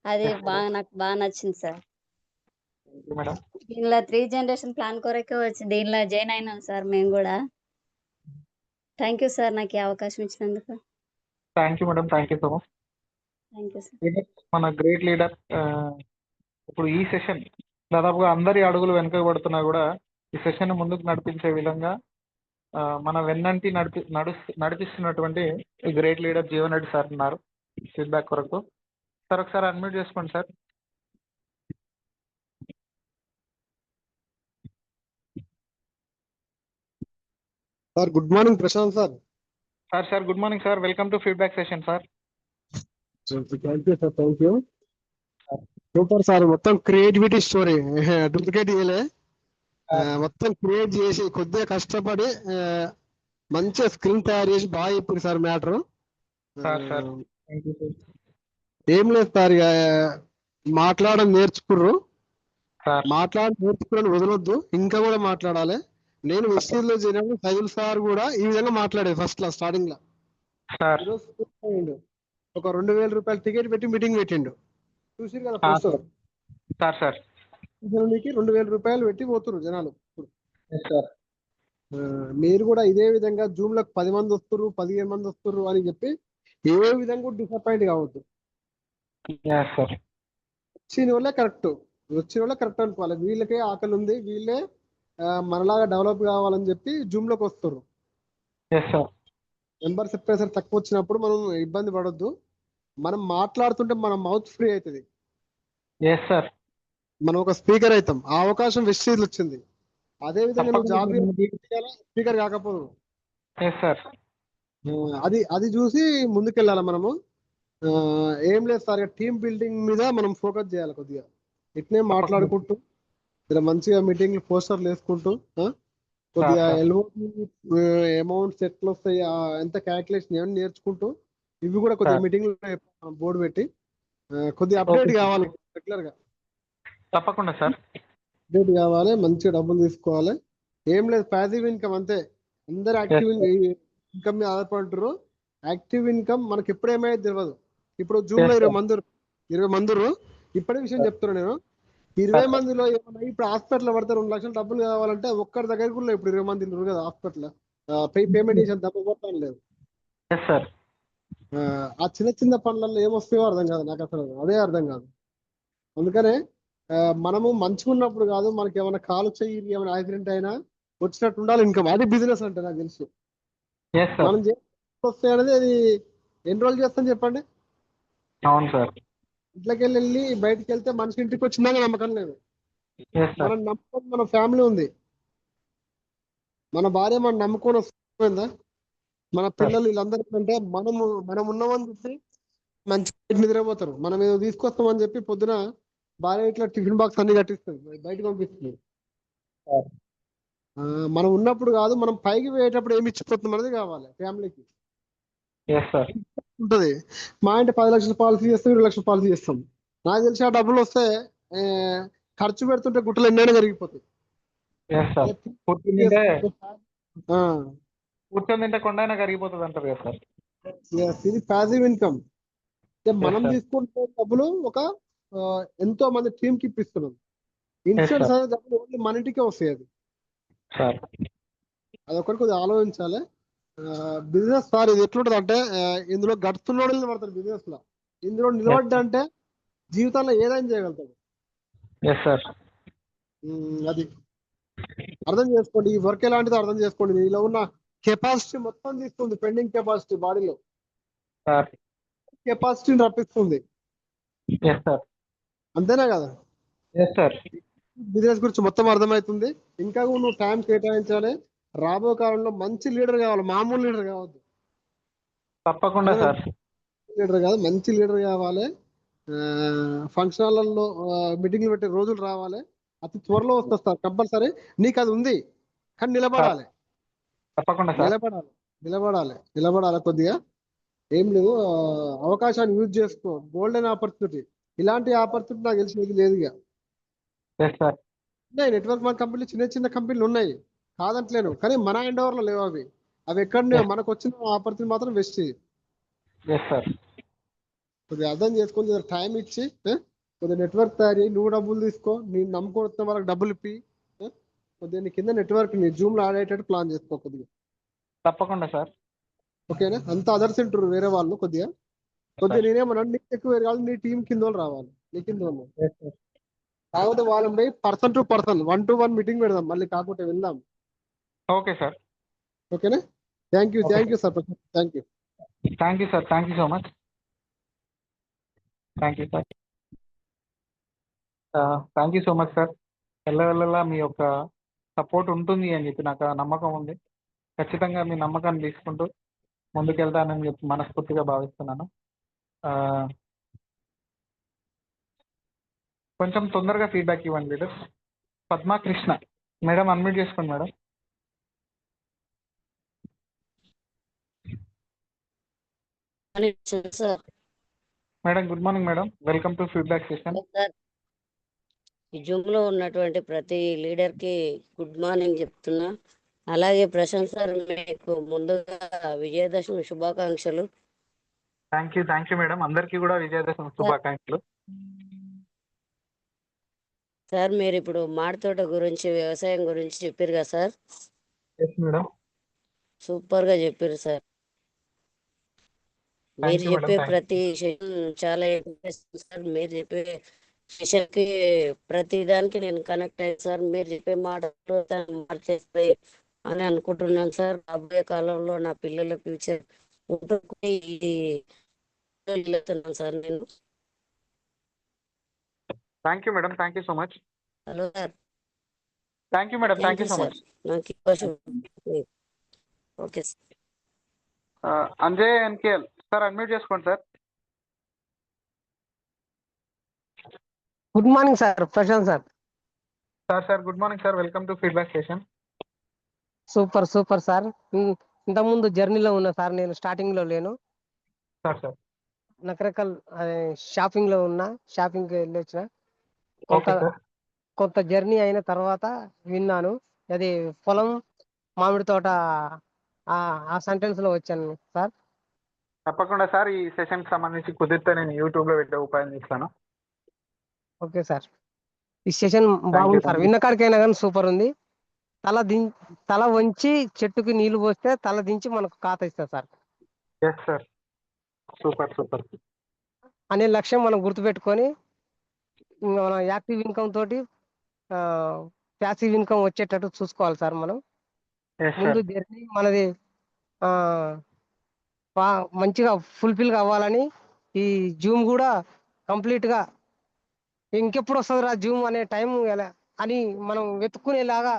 అది నాకు బాగా నచ్చింది సార్. మేడం దీనిలో 3 జనరేషన్ ప్లాన్ కొరకే వచ్చి దీనిలో జాయిన్ అయినాం సార్ మేము కూడా. థ్యాంక్ యూ సార్ నాకు ఈ అవకాశం ఇచ్చినందుకు. Thank you madam, thank you so much. Thank you sir. మన గ్రేట్ లీడర్. ఇప్పుడు ఈ సెషన్ దాదాపుగా అందరి అడుగులు వెనుక పడుతున్నా కూడా ఈ సెషన్ ముందుకు నడిపించే విధంగా మన వెన్నంటి నడిపిస్తున్నటువంటి ఈ great leader Jeevan Reddy sir ఉన్నారు ఫీడ్బ్యాక్ కొరకు. సార్ ఒకసారి అన్మ్యూట్ చేసుకోండి sir. Sir good morning Prashant sir. Sir good morning sir, welcome to feedback session sir. Thank you sir, thank you. Super sir, మొత్తం క్రియేటివిటీ స్టోరీ, డూప్లికేట్ చేయలే, మొత్తం క్రియేట్ చేసి కొద్దిగా కష్టపడి మంచిగా స్క్రీన్ తయారు చేసి బాగా చెప్పింది సార్ మ్యాటర్. ఏం లేదు సార్, ఇక మాట్లాడడం నేర్చుకుర్రు, నేర్చుకుని వదలొద్దు, ఇంకా కూడా మాట్లాడాలి. నేను వెస్టీజ్ లో చేరినప్పుడు సైదుల్ సార్ కూడా ఈ విధంగా మాట్లాడేది ఫస్ట్ లో స్టార్టింగ్ లో. ఒక 2,000 రూపాయలు టికెట్ పెట్టి మీటింగ్ పెట్టిండు, చూసి కదా పోస్టర్. 2,000 రూపాయలు పెట్టి పోతున్నారు జనాలు. మీరు కూడా ఇదే విధంగా జూమ్ లో 10 మంది వస్తున్నారు, 15 మంది వస్తున్నారు అని చెప్పి ఏ విధంగా డిసప్పాయింట్ కావద్దు. వచ్చిన వాళ్ళే కరెక్ట్ అనుకోవాలి. వీళ్ళకే ఆకలి ఉంది, వీళ్ళే మనలాగా డెవలప్ కావాలని చెప్పి జూమ్ లోకి వస్తారు. Yes sir. మెంబర్స్ ఎప్పుడైనా తక్కువ వచ్చినప్పుడు మనం ఇబ్బంది పడొద్దు. మనం మాట్లాడుతుంటే మన మౌత్ ఫ్రీ అవుతుంది, ఎస్ సార్. మనం ఒక స్పీకర్ అవుతాం. ఆ అవకాశం వెస్టీజ్ వచ్చింది. అదే విధంగా నువ్వు జాబ్ స్పీకర్ కాకపోదు. Yes sir. అది చూసి ముందుకెళ్ళాలి మనము. ఏం లేదు సార్, టీమ్ బిల్డింగ్ మీద మనం ఫోకస్ చేయాలి కొద్దిగా. ఇట్నే మాట్లాడుకుంటూ ఇలా మంచిగా మీటింగ్ పోస్టర్లు వేసుకుంటూ కొద్దిగా అమౌంట్స్ ఎట్లా వస్తాయి, ఎంత క్యాల్కులేషన్ ఏమని నేర్చుకుంటూ ఇవి కూడా కొద్దిగా మీటింగ్ బోర్డు పెట్టి కొద్దిగా అప్డేట్ కావాలి రెగ్యులర్ గా. తప్పకుండా సార్. అప్డేట్ కావాలి, మంచిగా డబ్బులు తీసుకోవాలి. ఏం లేదు, ప్యాసివ్ ఇన్కమ్ అంతే. అందరు యాక్టివ్ ఇన్కమ్ మీద ఆధారపడుతున్నారు. యాక్టివ్ ఇన్కమ్ మనకి ఎప్పుడు ఏమైతే తెలియదు. ఇప్పుడు జూమ్ లో 20 మంది ఇప్పటి విషయం చెప్తున్నా నేను. 20 మందిలో ఏమన్నా ఇప్పుడు హాస్పిటల్ పడితే 2 లక్షలు డబ్బులు కావాలంటే ఒక్కరి దగ్గర కూడా ఇప్పుడు 20 మంది ఉన్నారు కదా హాస్పిటల్, పేమెంట్ చేసిన డబ్బు పోతాను లేదు. ఆ చిన్న చిన్న పనులలో ఏమొస్తాయో అర్థం కాదు నాకు, అసలు అదే అర్థం కాదు. అందుకనే మనము మంచిగా ఉన్నప్పుడు కాదు, మనకి ఏమైనా కాలు చెయ్యి ఏమైనా యాక్సిడెంట్ అయినా వచ్చినట్టు ఉండాలి ఇన్కమ్. అది బిజినెస్ అంటే నాకు తెలుసు. మనం వస్తాయి అనేది అది ఎన్ని రోజులు చేస్తాం చెప్పండి. అవును సార్. ఇంట్లోకి వెళ్ళి బయటకు వెళ్తే మనిషి ఇంటికి వచ్చిందాక నమ్మకం లేదు. మనం నమ్మకం, మన ఫ్యామిలీ ఉంది, మన భార్య మనం నమ్ముకొని వస్తుందా, మన పిల్లలు వీళ్ళందరికీ అంటే మనం ఉన్నామని చెప్పి మంచి నిద్రపోతారు. మనం ఏదో తీసుకొస్తామని చెప్పి పొద్దున భార్య ఇట్లా టిఫిన్ బాక్స్ అన్ని కట్టిస్తుంది, బయటకు పంపిస్తుంది. మనం ఉన్నప్పుడు కాదు, మనం పైకి పోయేటప్పుడు ఏమి ఇచ్చిపోతుంది అనేది కావాలి ఫ్యామిలీకి ఉంటది. మా ఇంటి 10 లక్షల పాలసీ చేస్తాం, 20 లక్షల పాలసీ చేస్తాం. నాకు తెలిసి ఆ డబ్బులు వస్తే ఖర్చు పెడుతుంటే గుట్టలు ఎన్నైనా జరిగిపోతాయి. కూర్చొని కొండైనా కరిగిపోతుంది అంటారు కదా సార్. ఇది ప్యాసివ్ ఇన్కమ్. మనం తీసుకుంటే డబ్బులు ఒక ఎంతో మంది టీమ్ కి ఇప్పిస్తున్నాం. ఇన్సూరెన్స్ అనేది డబ్బులు ఓన్లీ మన ఇంటికే వస్తాయి. అదొకటి కొద్దిగా ఆలోచించాలి. బిజినెస్ సార్ ఇది ఎట్లుంటది అంటే, ఇందులో గడుతున్నాడు నిలబడతాడు బిజినెస్ లో. ఇందులో నిలబడ్డా అంటే జీవితంలో ఏదైనా చేయగలుగుతాడు. అది అర్థం చేసుకోండి. ఈ వర్క్ ఎలాంటిదో అర్థం చేసుకోండి. ఇలా ఉన్న కెపాసిటీ మొత్తం తీసుకుంది, పెండింగ్ కెపాసిటీ బాడీలో కెపాసిటీని రప్పిస్తుంది. అంతేనా కదా? బిజినెస్ గురించి మొత్తం అర్థమవుతుంది. ఇంకా నువ్వు టైం కేటాయించాలి. రాబో కాలంలో మంచి లీడర్ కావాలి, మామూలు లీడర్ కావద్దు. తప్పకుండా సార్. లీడర్ కాదు, మంచి లీడర్ కావాలి. ఫంక్షన్ హాల్లో మీటింగ్లు పెట్టే రోజులు రావాలి. అతి త్వరలో వస్తారు కంపల్సరీ. నీకు అది ఉంది కానీ నిలబడాలి. తప్పకుండా నిలబడాలి కొద్దిగా. ఏం లేదు, అవకాశాన్ని యూజ్ చేసుకో. Golden opportunity. ఇలాంటి ఆపర్చునిటీ నాకు తెలిసి లేదు. ఇక ఉన్నాయి నెట్వర్క్ మార్కెటింగ్ కంపెనీలు, చిన్న చిన్న కంపెనీలు ఉన్నాయి, కాదంటలేను. కానీ మన హ్యాండ్ ఓవర్ లో లేవు అవి. ఎక్కడ మనకు వచ్చిన ఆపర్చునిటీ మాత్రం వెస్ట్. కొద్దిగా అర్థం చేసుకొని టైం ఇచ్చి కొద్దిగా నెట్వర్క్ తయారీ, నువ్వు డబ్బులు తీసుకో, నేను నమ్ముకుంటున్న వాళ్ళకి డబ్బులు ఇప్పి కొద్దిగా నీ కింద నెట్వర్క్ ని జూమ్ లో ఆడేటట్టు ప్లాన్ చేసుకో కొద్దిగా. తప్పకుండా సార్. ఓకేనా? అంతా అదర్స్ ఉంటారు వేరే వాళ్ళు. కొద్దిగా నేనేమన్నా నీకు ఎక్కువ కాదు, నీ టీం కింద వాళ్ళు రావాలి, నీ కింద వాళ్ళు. కాకపోతే వాళ్ళని పోయి person to person 1-to-1 meeting పెడదాం మళ్ళీ, కాకపోతే వెళ్దాం. Okay sir. ఓకేనా? Thank you sir. Thank you sir. Thank you so much. Thank you so much sir. వెళ్ళలా మీ యొక్క సపోర్ట్ ఉంటుంది అని చెప్పి నాకు నమ్మకం ఉంది. ఖచ్చితంగా మీ నమ్మకాన్ని తీసుకుంటూ ముందుకెళ్తానని చెప్పి మనస్ఫూర్తిగా భావిస్తున్నాను. కొంచెం తొందరగా ఫీడ్బ్యాక్ ఇవ్వండి leader. Padma Krishna madam, unmute చేసుకోండి madam. Madam good morning madam, welcome to feedback session. ఈ జూమ్ లో ఉన్నటువంటి ప్రతి లీడర్ కి గుడ్ మార్నింగ్ చెప్తున్నా. అలాగే ప్రశాంత్ సార్, మీకు ముందుగా విజయదశమి శుభాకాంక్షలు. థ్యాంక్ యూ మేడం, అందరికీ కూడా విజయదశమి శుభాకాంక్షలు. సార్, మీరు ఇప్పుడు మామిడి తోట గురించి, వ్యవసాయం గురించి చెప్పారు కదా సార్. మేడం సూపర్ గా చెప్పారు సార్. మీరు చెప్పే ప్రతి విషయం చాలా ఇంట్రెస్టింగ్ సార్. మీరు చెప్పే సెషన్ కి ప్రతి దానికి నేను కనెక్ట్ అయ్యాను సార్. మీరు చెప్పే మాటలు మార్చేస్తాయి అని అనుకుంటున్నాను సార్. రాబోయే కాలంలో నా పిల్లల ఫ్యూచర్ ఉంటుంది ఇది వెళ్తున్నాను సార్ నేను. Thank you madam, thank you so much. Hello sir. Thank you madam, thank you so sir. Much. నాకు అవకాశం okay sir. Anjay NKL sir, unmute చేసుకోండి sir. Good morning sir, Prashant sir. Sir good morning sir, welcome to feedback session. Super super sir. ఇంతకుముందు జర్నీలో ఉన్నా సార్, నేను స్టార్టింగ్ లో లేను సార్. నకరకల్ షాపింగ్ లో ఉన్నా, షాపింగ్ కి వెళ్ళి వచ్చిన. Okay sir. కొంత జర్నీ అయిన తర్వాత విన్నాను, అది పొలం మామిడి తోట ఆ సెంటెన్స్ లో వచ్చాను సార్. తప్పకుండా సార్, ఈ సెషన్ కి సంబంధించి కుదిరితే నేను యూట్యూబ్ లో పెట్టే ఉపాయం చేస్తాను. ఓకే సార్, ఈ సెషన్ బాగుంది సార్. విన్న కాడికైనా కానీ సూపర్ ఉంది. తల వంచి చెట్టుకి నీళ్లు పోస్తే తల దించి మనకు ఖాతా ఇస్తారు సార్. ఎస్ సార్, సూపర్ సూపర్ అనే లక్ష్యం మనం గుర్తుపెట్టుకొని ఇంకా మనం యాక్టివ్ ఇన్కమ్ తోటి ప్యాసివ్ ఇన్కమ్ వచ్చేటట్టు చూసుకోవాలి సార్. మనం ముందు జర్నీ మనది మంచిగా ఫుల్ఫిల్ అవ్వాలని ఈ జూమ్ కూడా కంప్లీట్ గా ఇంకెప్పుడు వస్తుందిరా జూమ్ అనే టైం అని మనం వెతుక్కునేలాగా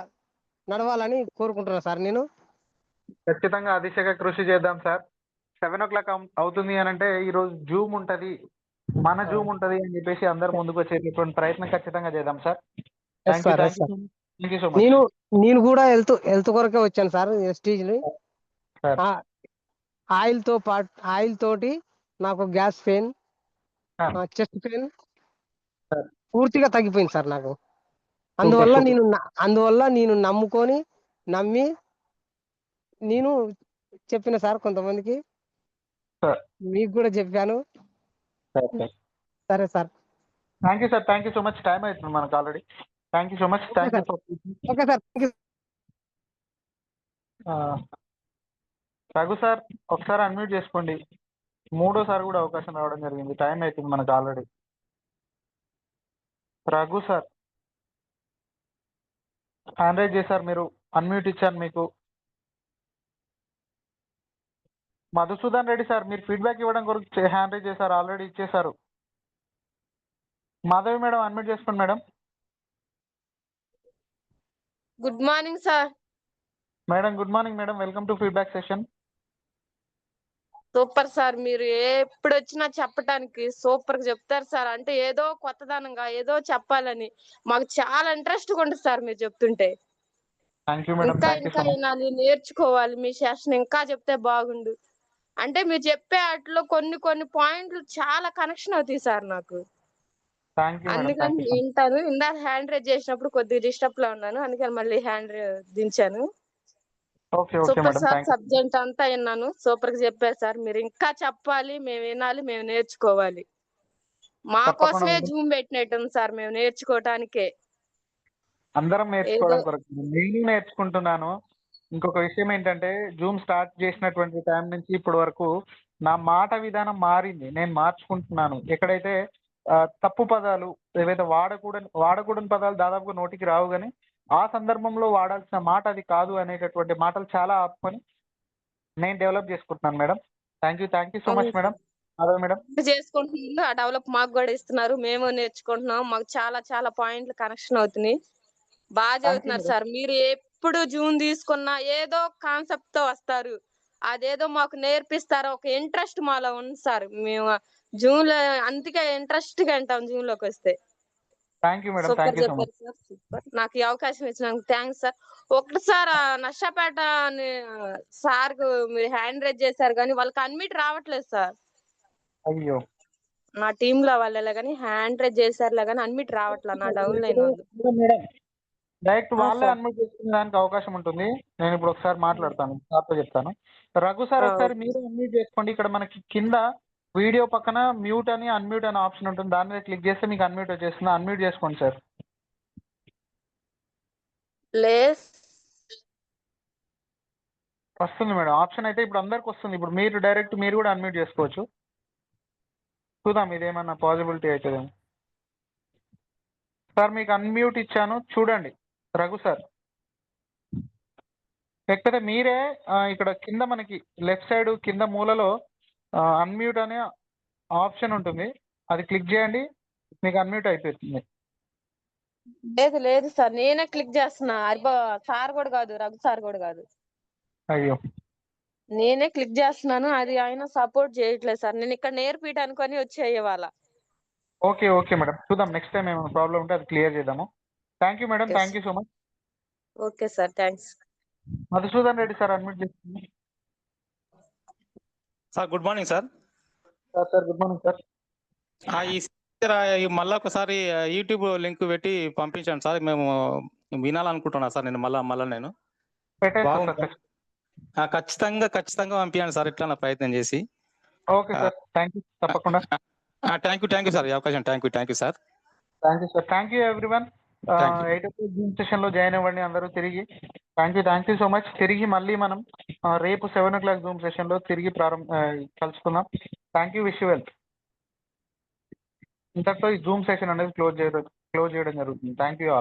నడవాలని కోరుకుంటున్నా సార్ నేను. ఖచ్చితంగా ఆ దిశగా కృషి చేద్దాం సార్. 7 o'clock అవుతుంది అని అంటే ఈ రోజు జూమ్ ఉంటది, మన జూమ్ ఉంటది అని చెప్పేసి అందరు ముందుకు వచ్చేటటువంటి ప్రయత్నం ఖచ్చితంగా చేద్దాం సార్. నేను కూడా హెల్త్ కొరకే వచ్చాను సార్. ఎస్టీజ్ ఆయిల్ తోటి నాకు గ్యాస్ పెయిన్, చెస్ట్ పెయిన్ పూర్తిగా తగ్గిపోయింది సార్ నాకు. అందువల్ల నేను నమ్మి నేను చెప్పిన సార్ కొంతమందికి, మీకు కూడా చెప్పాను. సరే sir, thank you sir, thank you so much. Time అవుతుంది మనకు already. Thank you so much. Thank you. Okay sir. Raghu sir ఒకసారి అన్మ్యూట్ చేసుకోండి. మూడోసారి కూడా అవకాశం రావడం జరిగింది, టైం అవుతుంది మనకు already. Raghu sir hand raise చేశారు, మీరు అన్మ్యూట్ ఇచ్చాను మీకు. మధుసూదన్ రెడ్డి సార్, మీరు ఫీడ్బ్యాక్ ఇవ్వడం కొరకు హ్యాండ్ రైజ్ చేశారు, ఆల్రెడీ ఇచ్చేశారు. మాధవి మేడం అన్మ్యూట్ చేసుకోండి madam. Good morning sir. Madam good morning madam, welcome to feedback session. Super sir, మీరు ఎప్పుడు వచ్చినా చెప్పడానికి సూపర్ గా చెప్తారు సార్. అంటే ఏదో కొత్తదనంగా ఏదో చెప్పాలని మాకు చాలా ఇంట్రెస్ట్ గా ఉంటుంది సార్ మీరు చెప్తుంటే. ఇంకా వినాలి, నేర్చుకోవాలి. మీ సెషన్ ఇంకా చెప్తే బాగుండు. అంటే మీరు చెప్పే వాటిలో కొన్ని పాయింట్లు చాలా కనెక్షన్ అవుతాయి సార్ నాకు. అందుకని వింటాను. ఇందాక హ్యాండ్ రైజ్ చేసినప్పుడు కొద్దిగా డిస్టర్బ్ లో ఉన్నాను, అందుకని మళ్ళీ హ్యాండ్ దించాను. సూపర్ సార్, సబ్జెక్ట్ అంతా విన్నాను, సూపర్ గా చెప్పారు సార్. మీరు ఇంకా చెప్పాలి, మేము వినాలి, మేము నేర్చుకోవాలి. మా కోసమే జూమ్ పెట్టినట్టుంది సార్, మేము నేర్చుకోవటానికే. అందరం నేర్చుకోవడం కొరకు నేను నేర్చుకుంటున్నాను. ఇంకొక విషయం ఏంటంటే, జూమ్ స్టార్ట్ చేసినటువంటి టైం నుంచి ఇప్పటి వరకు నా మాట విధానం మారింది, నేను మార్చుకుంటున్నాను. ఎక్కడైతే తప్పు పదాలు ఏవైతే వాడకూడని పదాలు దాదాపుగా నోటికి రావు, కానీ ఆ సందర్భంలో వాడాల్సిన మాట అది కాదు అనేటటువంటి మాటలు చాలా ఆపుకొని నేను డెవలప్ చేసుకుంటున్నాను madam. Thank you so much madam. అదే మేడం చేసుకుంటున్నారు, ఆ డెవలప్ మాకు కూడా ఇస్తున్నారు, మేము నేర్చుకుంటున్నాం. మాకు చాలా పాయింట్లు కనెక్షన్ అవుతున్నాయి. బాగా చదువుతున్నారు సార్. మీరు ఎప్పుడు జూమ్ తీసుకున్నా ఏదో కాన్సెప్ట్ తో వస్తారు, అదేదో మాకు నేర్పిస్తారు. ఒక ఇంట్రెస్ట్ మాలో ఉంది సార్. మేము జూమ్ లో అందుకే ఇంట్రెస్ట్ గా అంటాం జూమ్ లోకి వస్తే. సూపర్ చెప్పారు సార్, సూపర్. నాకు ఈ అవకాశం ఇచ్చినందుకు థ్యాంక్స్ సార్. ఒకటిసారి నర్సాపేట సార్ మీరు హ్యాండ్ రైజ్ చేశారు, కానీ వాళ్ళకి అన్మిట్ రావట్లేదు సార్. అయ్యో, నా టీమ్ లో వాళ్ళే కానీ హ్యాండ్ రైజ్ చేశారులే కానీ అన్మిట్ రావట్లేదు నా డౌన్ లైన్ వాళ్ళు. డైరెక్ట్ వాళ్ళే అన్మ్యూట్ చేసుకునే దానికి అవకాశం ఉంటుంది. నేను ఇప్పుడు ఒకసారి మాట్లాడతాను, సార్తో చెప్తాను. రఘు సార్ ఒకసారి మీరు అన్మ్యూట్ చేసుకోండి. ఇక్కడ మనకి కింద వీడియో పక్కన మ్యూట్ అని అన్మ్యూట్ అనే ఆప్షన్ ఉంటుంది, దాని మీద క్లిక్ చేస్తే మీకు అన్మ్యూట్ వచ్చేస్తుంది. అన్మ్యూట్ చేసుకోండి సార్. వస్తుంది మేడం ఆప్షన్ అయితే, ఇప్పుడు అందరికి వస్తుంది. ఇప్పుడు మీరు కూడా అన్మ్యూట్ చేసుకోవచ్చు. చూద్దాం ఇదేమన్నా పాసిబిలిటీ అవుతుందేమో. సార్ మీకు అన్మ్యూట్ ఇచ్చాను, చూడండి రఘు సార్. లేకపోతే మీరే ఇక్కడ కింద మనకి లెఫ్ట్ సైడ్ కింద మూలలో అన్మ్యూట్ అనే ఆప్షన్ ఉంటుంది, అది క్లిక్ చేయండి, మీకు అన్మ్యూట్ అయిపోతుంది. లేదు లేదు సార్, నేనే క్లిక్ చేస్తున్నా. సార్ కూడా కాదు, రఘు సార్ కూడా కాదు, అయ్యో నేనే క్లిక్ చేస్తున్నాను. అది ఆయన సపోర్ట్ చేయట్లేదు సార్. నేను ఇక్కడ నేర్పించడానికి అని వచ్చేయ వాళ్ళ. ఓకే ఓకే మేడం, చూద్దాం నెక్స్ట్ టైం ఏమైనా ప్రాబ్లం ఉంటే అది క్లియర్ చేద్దాము. Thank you madam, thank you so much. Okay sir, thanks. Madhusudan Reddy sir admit చేస్తుంది. Sir good morning sir. Sir good morning sir. ఈ మళ్ళీ ఒకసారి యూట్యూబ్ లింక్ పెట్టి పంపించండి సార్, మేము వినాలనుకుంటున్నా సార్. నేను మళ్ళా నేను ఖచ్చితంగా పంపించండి సార్, ఇట్లా ప్రయత్నం చేసి. ఓకే సార్, థ్యాంక్ యూ, తప్పకుండా. థ్యాంక్ యూ సార్, ఈ అవకాశం. Thank you sir. Thank you sir, thank you everyone. 8 o'clock Zoom session లో జాయిన్ అవ్వండి అందరూ తిరిగి. Thank you so much. తిరిగి మళ్ళీ మనం రేపు 7 o'clock జూమ్ సెషన్ లో తిరిగి కలుసుకుందాం. Thank you, wish you well. ఇంతటితో ఈ జూమ్ సెషన్ అనేది క్లోజ్ చేయడం జరుగుతుంది. Thank you all.